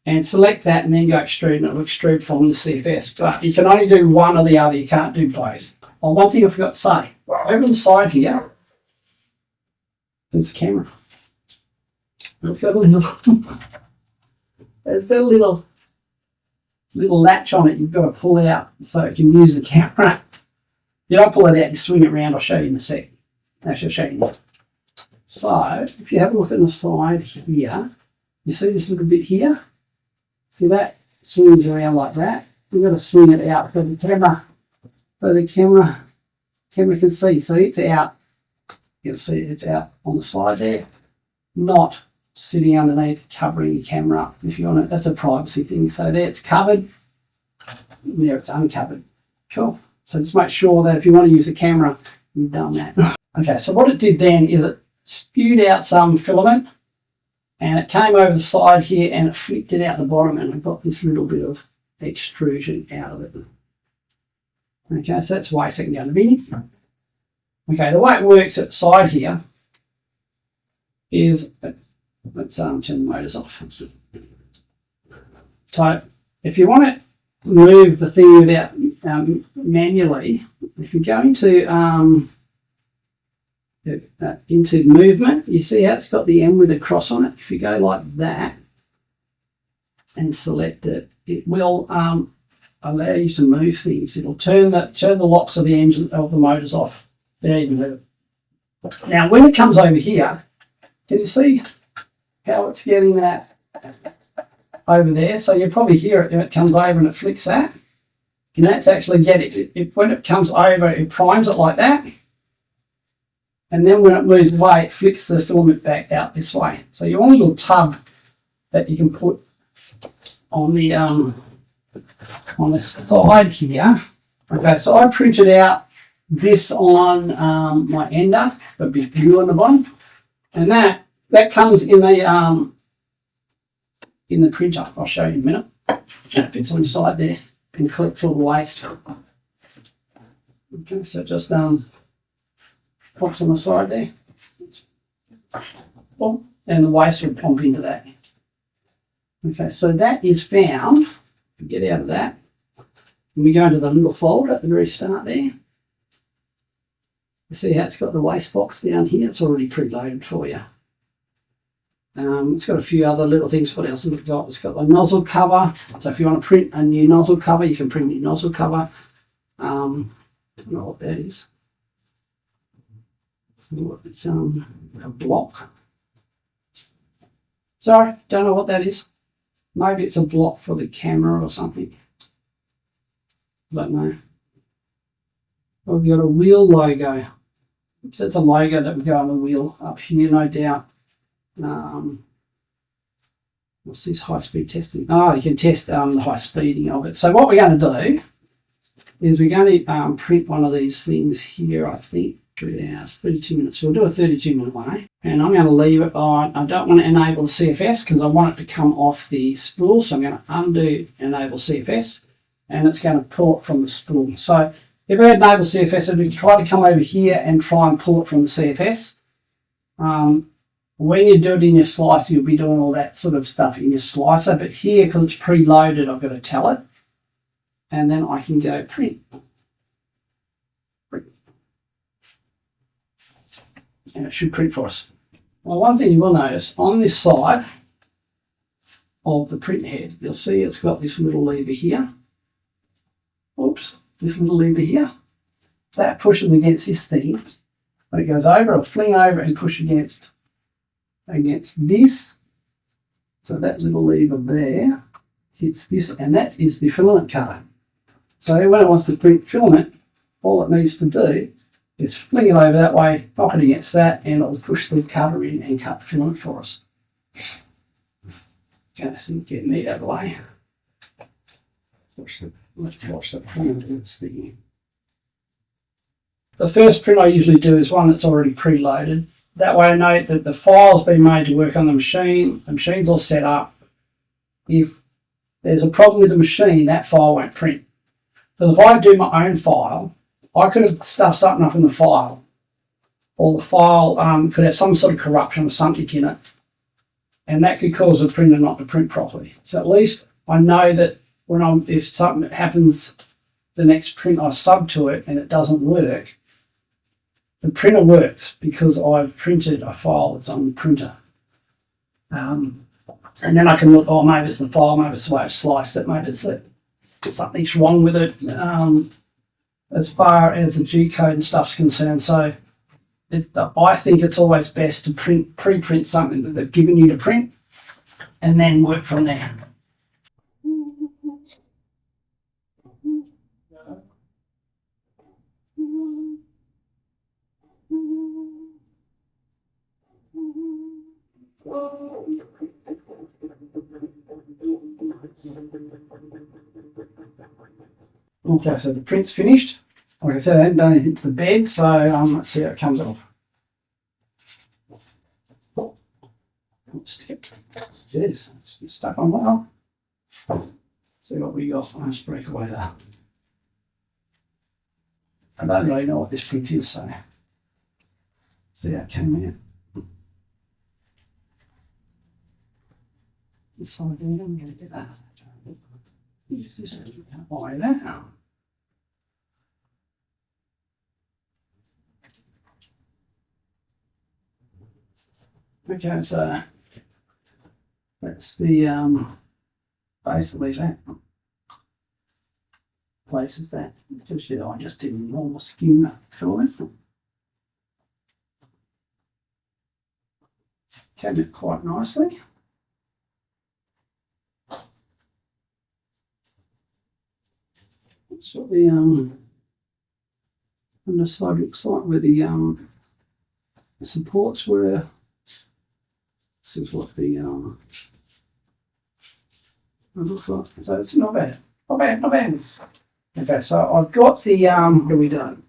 and select that and then go extrude, and it'll extrude from the CFS. But you can only do one or the other, you can't do both. Oh, one thing I forgot to say, over on the side here, there's a camera. It's got a little latch on it you've got to pull out so it can use the camera. You don't pull it out, you swing it around. I'll show you in a sec. Actually, I'll show you now. So, if you have a look at the side here, you see this little bit here? See that? Swings around like that. You've got to swing it out so the camera can see. So it's out. You'll see it's out on the side there, not sitting underneath covering the camera up. If you want it, that's a privacy thing. So there it's covered, there it's uncovered. Cool. So just make sure that if you want to use a camera, you've done that. Okay, so what it did then is it spewed out some filament and it came over the side here and it flicked it out the bottom, and I got this little bit of extrusion out of it. Okay, so that's waste. I can go to the bin. Okay, the way it works at the side here is, let's turn the motors off. So if you want to move the thing without manually, if you go into movement, you see how it's got the M with a cross on it. If you go like that and select it, it will allow you to move things. It'll turn the locks of the engine of the motors off. There you move it. Now when it comes over here, can you see how it's getting that over there? So you probably hear it when it comes over and it flicks that. And that's actually when it comes over, it primes it like that. And then when it moves away, it flicks the filament back out this way. So you want a little tub that you can put on the side here. Okay, so I printed out this on my Ender, got a bit of glue on the bottom, and that comes in the printer. I'll show you in a minute. It fits inside there and collects all the waste. Okay, so just pops on the side there. Boom, and the waste will pump into that. Okay, so that is found. Get out of that. And we go into the little folder at the very start there. You see how it's got the waste box down here? It's already preloaded for you. It's got a few other little things. What else has it got? It's got the nozzle cover. So if you want to print a new nozzle cover, you can print a new nozzle cover. I don't know what that is. It's a block. Sorry, don't know what that is. Maybe it's a block for the camera or something. Don't know. We've got a wheel logo. So it's a logo that would go on the wheel up here, no doubt. What's this high-speed testing? Oh, you can test the high speeding of it. So what we're going to do is we're going to print one of these things here, I think. 3 hours, 32 minutes. We'll do a 32-minute one, eh? And I'm going to leave it on. I don't want to enable the CFS because I want it to come off the spool. So I'm going to undo enable CFS, and it's going to pull it from the spool. So if I enable CFS, it would try to come over here and try and pull it from the CFS. When you do it in your slicer, you'll be doing all that sort of stuff in your slicer. But here, because it's preloaded, I've got to tell it. And then I can go print. And it should print for us. Well, one thing you will notice on this side of the print head, you'll see it's got this little lever here. Oops, this little lever here. That pushes against this thing. When it goes over, it'll fling over and push against this. So that little lever there hits this, and that is the filament cutter. So when it wants to print filament, all it needs to do is fling it over that way, knock it against that, and it'll push the cutter in and cut the filament for us. Okay, so get me out of the way. Let's watch the print. It's the first print I usually do is one that's already preloaded. That way I know that the file's been made to work on the machine's all set up. If there's a problem with the machine, that file won't print. But if I do my own file, I could have stuffed something up in the file, or the file could have some sort of corruption or something in it, and that could cause the printer not to print properly. So at least I know that if something happens, the next print I sub to it and it doesn't work, the printer works because I've printed a file that's on the printer. And then I can look, oh, maybe it's the file, maybe it's the way I've sliced it, maybe it's that something's wrong with it as far as the G-code and stuff's concerned. So I think it's always best to pre-print something that they've given you to print and then work from there. Okay, so the print's finished. Like I said, I haven't done anything to the bed, so let's see how it comes off. Jeez, it's stuck on well. See what we got. Let's break away there. I don't really know what this print is, so see how it came out. This side there, I'm going to get that. Use this to apply that. Okay, so that's the basically that places that. Just, I just did normal skin filament. Came out quite nicely. That's what the underside looks like, where the supports were. This is what the looks like. So it's not bad. Not bad, not bad. Okay, so I've got the what have we done?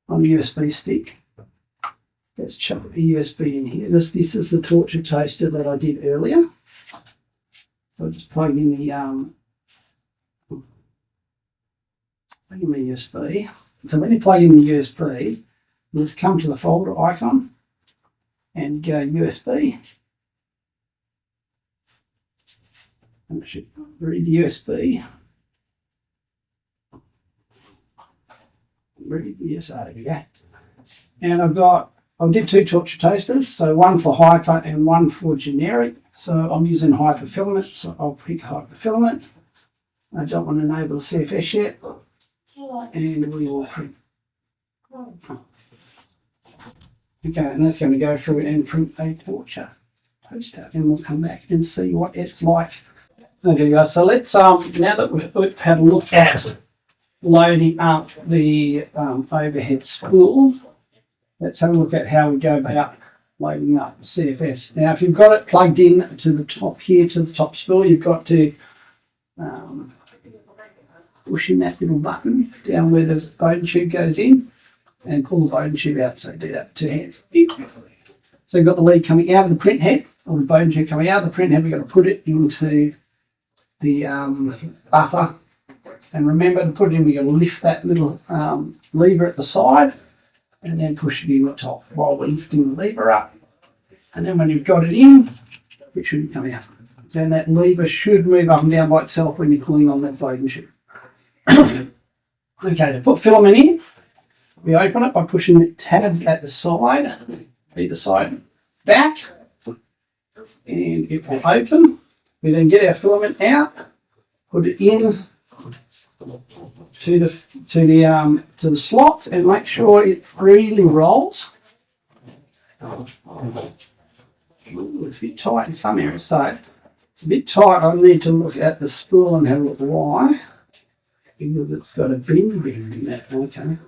On the USB stick. Let's chuck the USB in here. This is the torture toaster that I did earlier. So I just plug in the USB. So when you plug in the USB, you just come to the folder icon and go USB. And it should read the USB. Read the USB. There we go. And I did two torture toasters, so one for hyper and one for generic. So I'm using hyper filament, so I'll pick hyper filament. I don't want to enable the CFS yet. And we will print. Okay, and that's going to go through and print a torture toaster, and we'll come back and see what it's like. Okay, guys. So let's now that we've had a look at loading up the overhead spool, let's have a look at how we go about loading up the CFS. Now, if you've got it plugged in to the top here, to the top spool, you've got to push in that little button down where the Bowden tube goes in and pull the Bowden tube out. So do that with 2 hands. So you've got the lead coming out of the print head, or the Bowden tube coming out of the print head. We've got to put it into the buffer. And remember to put it in, we've got to lift that little lever at the side and then push it in the top while we're lifting the lever up. And then when you've got it in, it should come out. Then that lever should move up and down by itself when you're pulling on that Bowden tube. Okay, to put filament in, we open it by pushing the tab at the side either side back, and it will open. We then get our filament out, put it in to the slots, and make sure it freely rolls. It's a bit tight in some areas, so it's a bit tight. I need to look at the spool and have a look why. Because it's got a bend in that. Okay.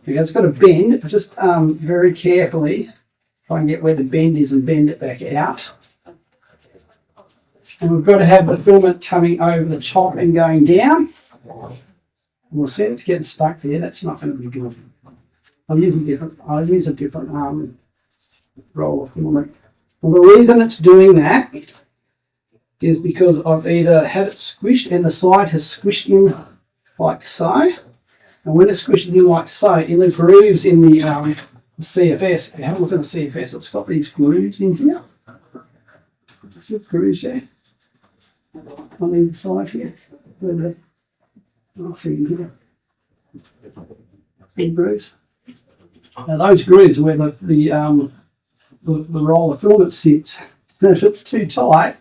Because it's got a bend, just very carefully try and get where the bend is and bend it back out. And we've got to have the filament coming over the top and going down. And we'll see it's getting stuck there. That's not going to be good. I'll use a different roll of filament. And the reason it's doing that is because I've either had it squished and the side has squished in like so. And when it squishes in like so, in the grooves in the CFS, if you have a look at the CFS, it's got these grooves in here. See the grooves there? On the inside here. Where the, I'll see in here. Big grooves. Now those grooves are where the roll of filament sits. And if it's too tight,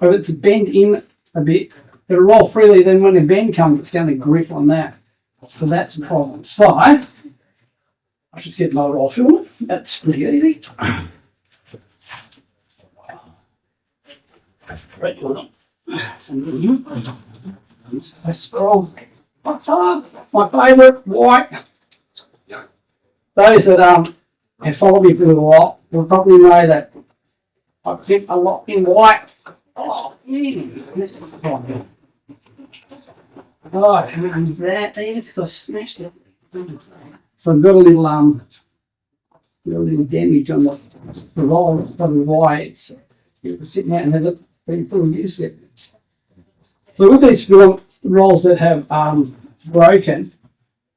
or if it's bent in a bit, it'll roll freely. Then when the bend comes, it's going to grip on that. So that's a problem. So I should get my roll filament. That's pretty easy. My favourite white. Those that have followed me for a while will probably know that I think a lot in white. Oh, this is fun. Oh, I can't use that there because I smashed it. So I've got a little damage on the roll of the white. It was sitting out and had been fully used yet. So with these rolls that have broken,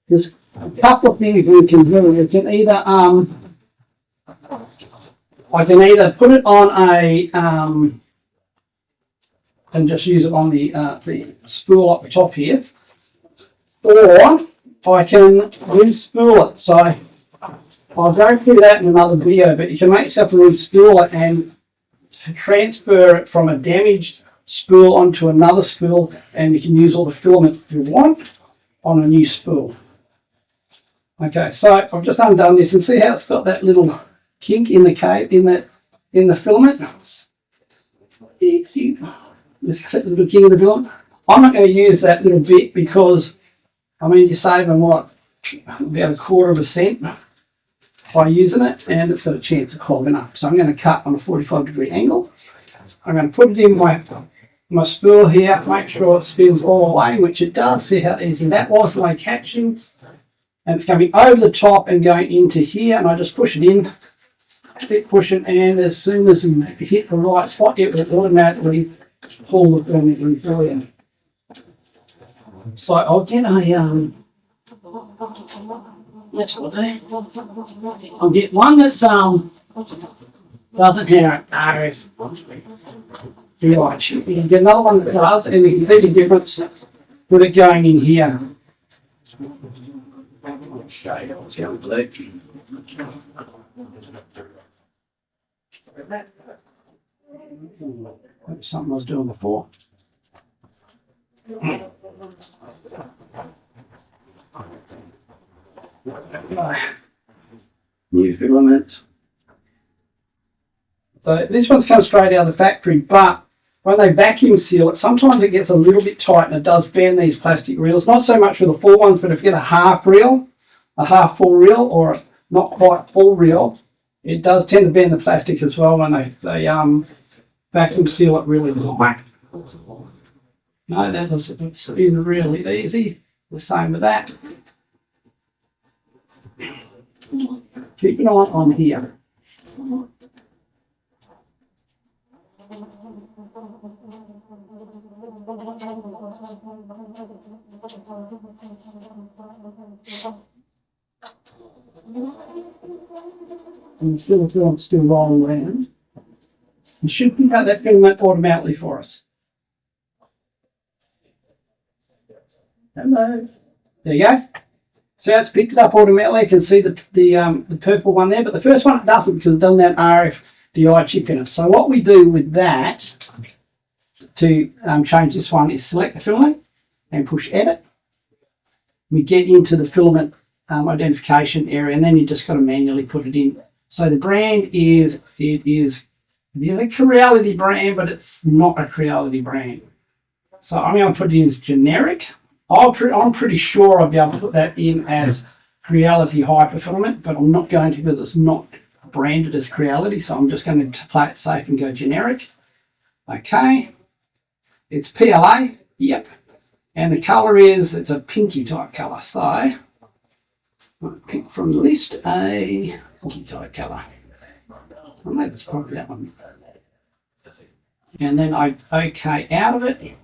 there's a couple of things we can do. You can either I can either put it on a and just use it on the spool up the top here, or I can re-spool it. So I'll go through that in another video, but you can make yourself a re-spool it and transfer it from a damaged spool onto another spool, and you can use all the filament you want on a new spool. Okay, so I've just undone this and see how it's got that little kink in the filament. This little kink in the filament. I'm not going to use that little bit because I mean you're saving what, about 1/4 cent by using it, and it's got a chance of clogging up. So I'm going to cut on a 45-degree angle. I'm going to put it in my spool here, make sure it spins all the way, which it does. See how easy that was when I catching. And it's coming over the top and going into here, and I just push it in, keep pushing, and as soon as we hit the right spot, it will automatically pull the filament in for you. So I'll get a that's what I do. I'll get one that's doesn't have RF. You can get another one that does, and you can see the difference with it going in here. Okay, let's see how we do. That's something I was doing before. New filament. So this one's come straight out of the factory, but when they vacuum seal it, sometimes it gets a little bit tight and it does bend these plastic reels. Not so much for the full ones, but if you get a half reel, a half full reel, or a not quite full reel, it does tend to bend the plastic as well when they vacuum seal it really tight. No, that's been really easy. The same with that. Keep an eye on here. And still rolling around. You should pick up that filament automatically for us. Hello. There you go. So it's picked it up automatically. You can see the purple one there, but the first one it doesn't because it doesn't have RFDI chip in it. So what we do with that to change this one is select the filament and push edit. We get into the filament identification area, and then you just got to manually put it in. So the brand is it is a Creality brand, but it's not a Creality brand. So I'm going to put it in as generic. I'm pretty sure I'll be able to put that in as Creality Hyper filament, but I'm not going to because it's not branded as Creality. So I'm just going to play it safe and go generic. Okay, it's PLA. Yep. And the colour it's a pinky type colour. So I'll pick from the list a pinky type colour. Well, maybe it's probably that one. And then I OK out of it.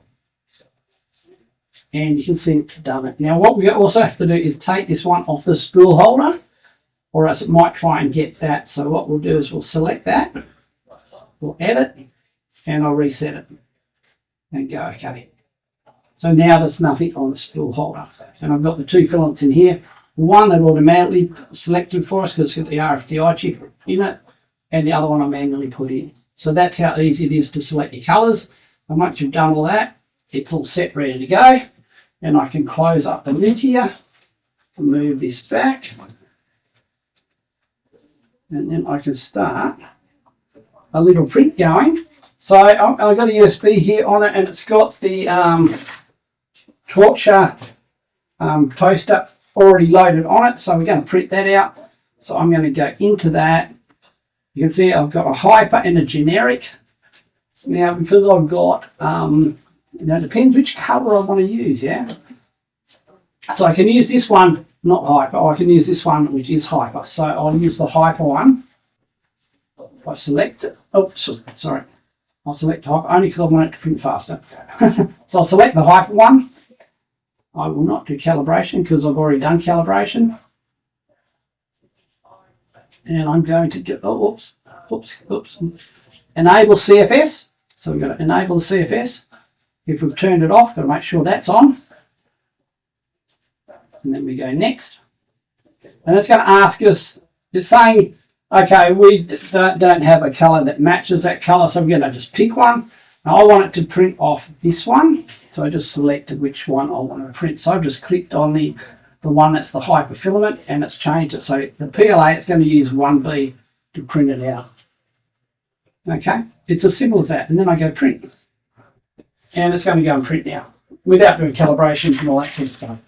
And you can see it's done it. Now what we also have to do is take this one off the spool holder, or else it might try and get that. So what we'll do is we'll select that, we'll edit, and I'll reset it and go OK. So now there's nothing on the spool holder. And I've got the two filaments in here. One that automatically selected for us because it's got the RFDI chip in it, and the other one I manually put in. So that's how easy it is to select your colours. And once you've done all that, it's all set, ready to go. And I can close up the lid here, move this back, and then I can start a little print going. So I've got a USB here on it, and it's got the torture toaster already loaded on it. So we're going to print that out. So I'm going to go into that. You can see I've got a hyper and a generic. Now, because I've got, it depends which colour I want to use, yeah? So I can use this one, not hyper, or I can use this one, which is hyper. So I'll use the hyper one. I select it. Oh, sorry. I'll select hyper only because I want it to print faster. So I'll select the hyper one. I will not do calibration because I've already done calibration. And I'm going to get, oops. Enable CFS. So we've got to enable the CFS. If we've turned it off, got to make sure that's on. And then we go next. And it's going to ask us, it's saying, okay, we don't have a colour that matches that colour, so we're going to just pick one. Now I want it to print off this one. So I just selected which one I want to print. So I've just clicked on the one that's the hyper filament, and it's changed it. So the PLA, it's going to use 1B to print it out. Okay, it's as simple as that. And then I go print. And it's going to go and print now without doing calibration and all that kind of stuff.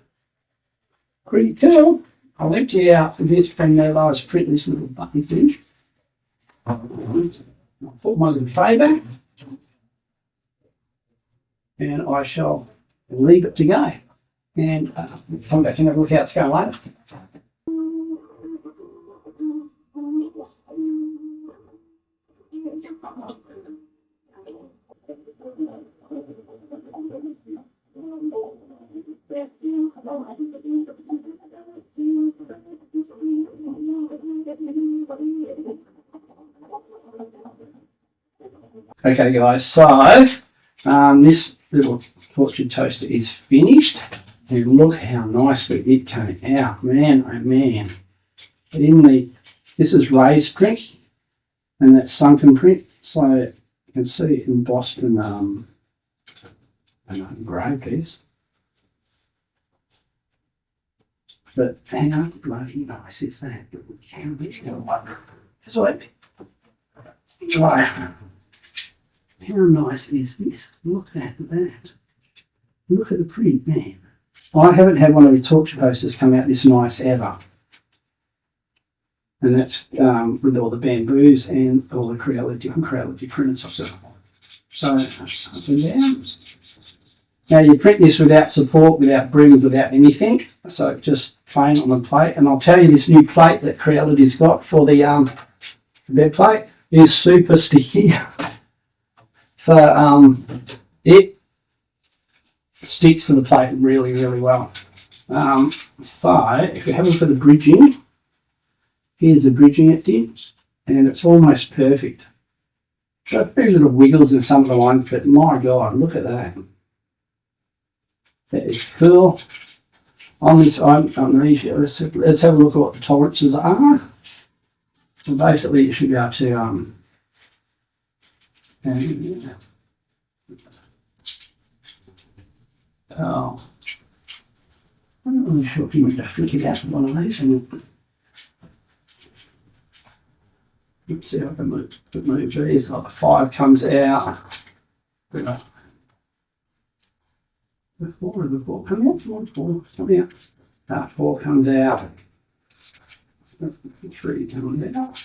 Pretty cool. I'll empty out this from the lowest print, this little button thing. I'll put my little tray back. And I shall leave it to go. And come back and have a look how it's going later. Okay guys, so this little tortured toaster is finished, and look how nicely it came out, man, oh man. This is raised print, and that's sunken print, so you can see it embossed and engraved this. But how bloody nice is that? How nice is this? Look at that. Look at the print, man. I haven't had one of these torture posters come out this nice ever. And that's with all the bamboos and all the different Creality printers. So, down. Now you print this without support, without brims, without anything. So just plain on the plate. And I'll tell you, this new plate that Creality's got for the bed plate is super sticky. So it sticks to the plate really, really well. So if you have a look at the bridging, here's the bridging it did, and it's almost perfect. Got very little wiggles in some of the ones, but my God, look at that. That is cool. On this, let's have a look at what the tolerances are. So basically, you should be able to I'm not really sure if you want to flick it out of one of these. Let's see if I can move these. Like the 5 comes out. The 4 come out. 4 come out. 4 comes out. 3 comes out.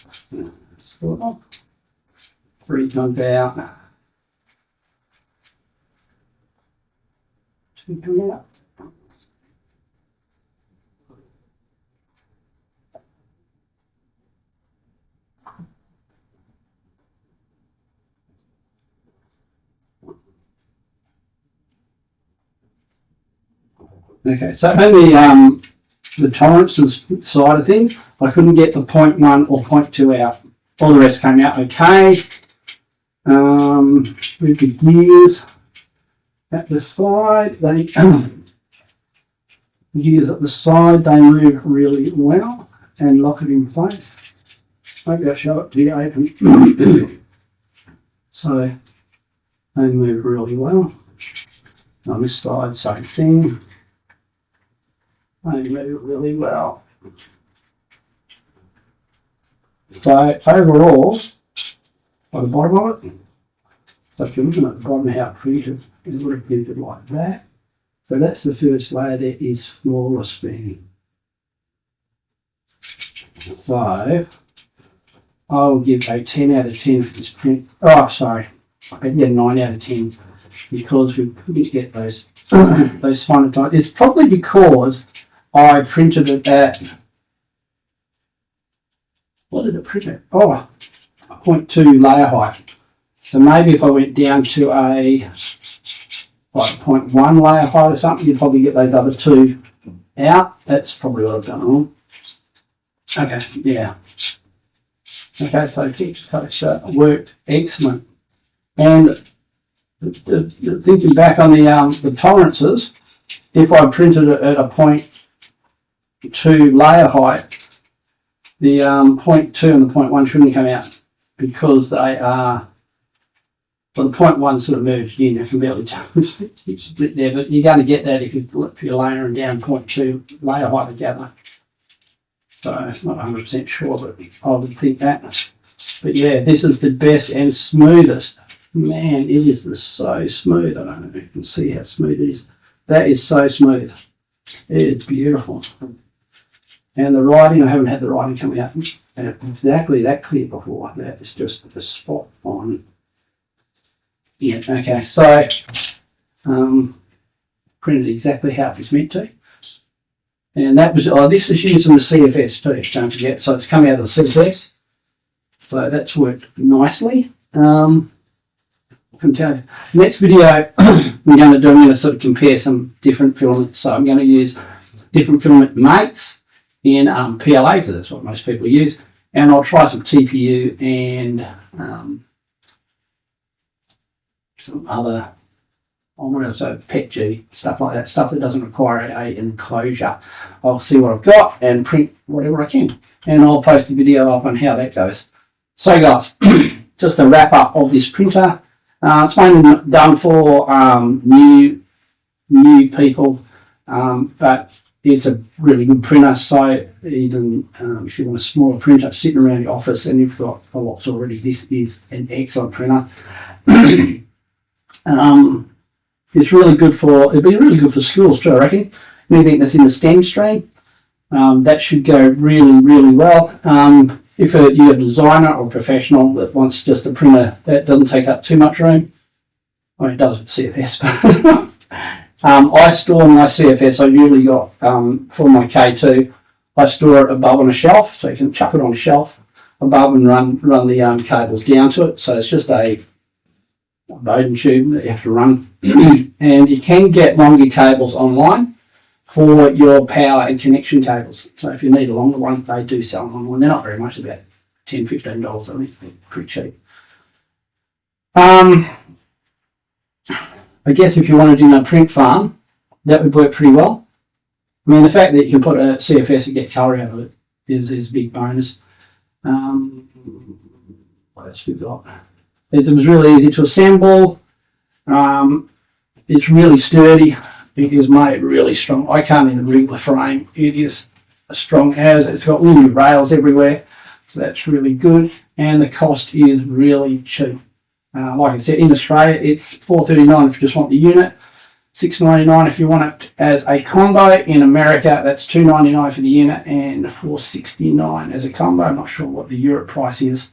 3 comes out. 2 come out. Okay, so only the tolerances side of things, I couldn't get the 0.1 or 0.2 out. All the rest came out okay. With the gears at the side, the gears at the side, they move really well and lock it in place. Maybe I'll show it to you open. So they move really well. On this side, same thing. They move really well. So overall, by the bottom of it, so if you're looking at the bottom of how it printed, it would have printed like that. So that's the first layer, there is flawless spanning. So I'll give a 10 out of 10 for this print. Oh, sorry, I get a 9 out of 10 because we couldn't get those those finer times. It's probably because I printed it at, what did it print at? Oh, 0.2 layer height. So maybe if I went down to a like 0.1 layer height or something, you'd probably get those other 2 out. That's probably what I've done wrong. Okay, yeah. Okay, so it worked excellent. And thinking back on the tolerances, if I printed it at a 0.2 layer height, the 0.2 and the 0.1 shouldn't come out because they are, well, the 0.1 sort of merged in. You can barely tell it's split there, but you're going to get that if you're layering down 0.2 layer height together. So I'm not 100% sure, but I would think that. But yeah, this is the best and smoothest. Man, it is so smooth. I don't know if you can see how smooth it is. That is so smooth. It's beautiful. And the writing, I haven't had the writing come out exactly that clear before. That is just the spot on. Yeah, okay, so printed exactly how it was meant to. And that was, this was using the CFS too, don't forget. So it's come out of the CFS. So that's worked nicely. I can tell you. Next video I'm going to sort of compare some different filaments. So I'm going to use different filament mates in PLA, because that's what most people use. And I'll try some TPU and some other, so PETG, stuff like that, stuff that doesn't require an enclosure. I'll see what I've got and print whatever I can. And I'll post a video up on how that goes. So guys, just a wrap up of this printer. It's mainly done for new people, but it's a really good printer. So even if you want a smaller printer sitting around your office and you've got a lot already, this is an excellent printer. It's really good for, it'd be really good for schools too, I reckon. Anything that's in the STEM stream, that should go really, really well. If you're a designer or professional that wants just a printer that doesn't take up too much room, I mean, it does with CFS, but I store my CFS, I usually got, for my K2, I store it above on a shelf, so you can chuck it on a shelf above and run the cables down to it. So it's just a modem tube that you have to run. And you can get longer cables online for your power and connection cables. So if you need a longer one, they do sell them online. They're not very much, about $10, $15, I think. They're pretty cheap. I guess if you wanted in a print farm, that would work pretty well. I mean, the fact that you can put a CFS and get colour out of it is a big bonus. What else we've got? It was really easy to assemble. It's really sturdy. It is made really strong. I can't even rig the frame. It is as strong as it's got linear rails everywhere, so that's really good. And the cost is really cheap. Like I said, in Australia, it's $4.39 if you just want the unit, $6.99 if you want it as a combo. In America, that's $2.99 for the unit and $4.69 as a combo. I'm not sure what the Europe price is.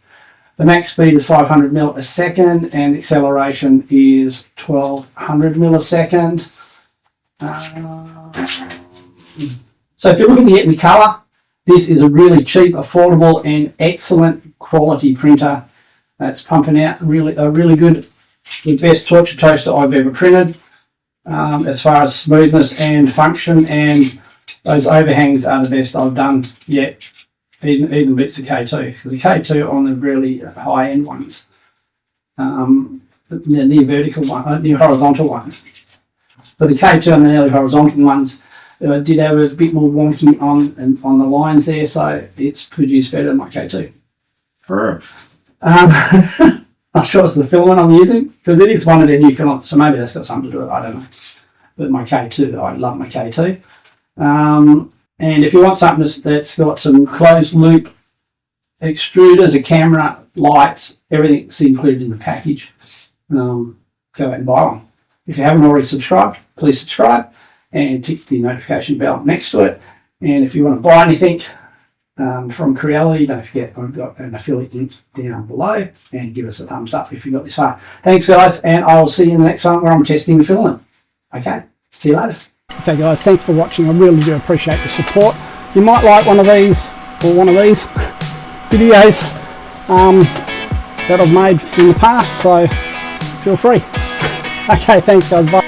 The max speed is 500 millisecond and the acceleration is 1200 millisecond. So if you're looking to get any colour, this is a really cheap, affordable and excellent quality printer that's pumping out a really good, the best torture toaster I've ever printed as far as smoothness and function, and those overhangs are the best I've done yet. Even beats the K2, because the K2 on the really high-end ones, the near vertical one, near horizontal ones. But the K2 and the nearly horizontal ones did have a bit more wonky on the lines there, so it's produced better than my K2. Not sure it's the filament I'm using, because it is one of their new filaments, so maybe that's got something to do with it, I don't know. But my K2, I love my K2. And if you want something that's got some closed loop extruders, a camera, lights, everything's included in the package, go out and buy one. If you haven't already subscribed, please subscribe and tick the notification bell next to it. And if you want to buy anything from Creality, don't forget I've got an affiliate link down below, and give us a thumbs up if you got this far. Thanks guys, and I'll see you in the next one where I'm testing the filament. Okay, see you later. Okay guys, thanks for watching. I really do appreciate the support. You might like one of these videos that I've made in the past, so feel free. Okay, thanks guys, bye.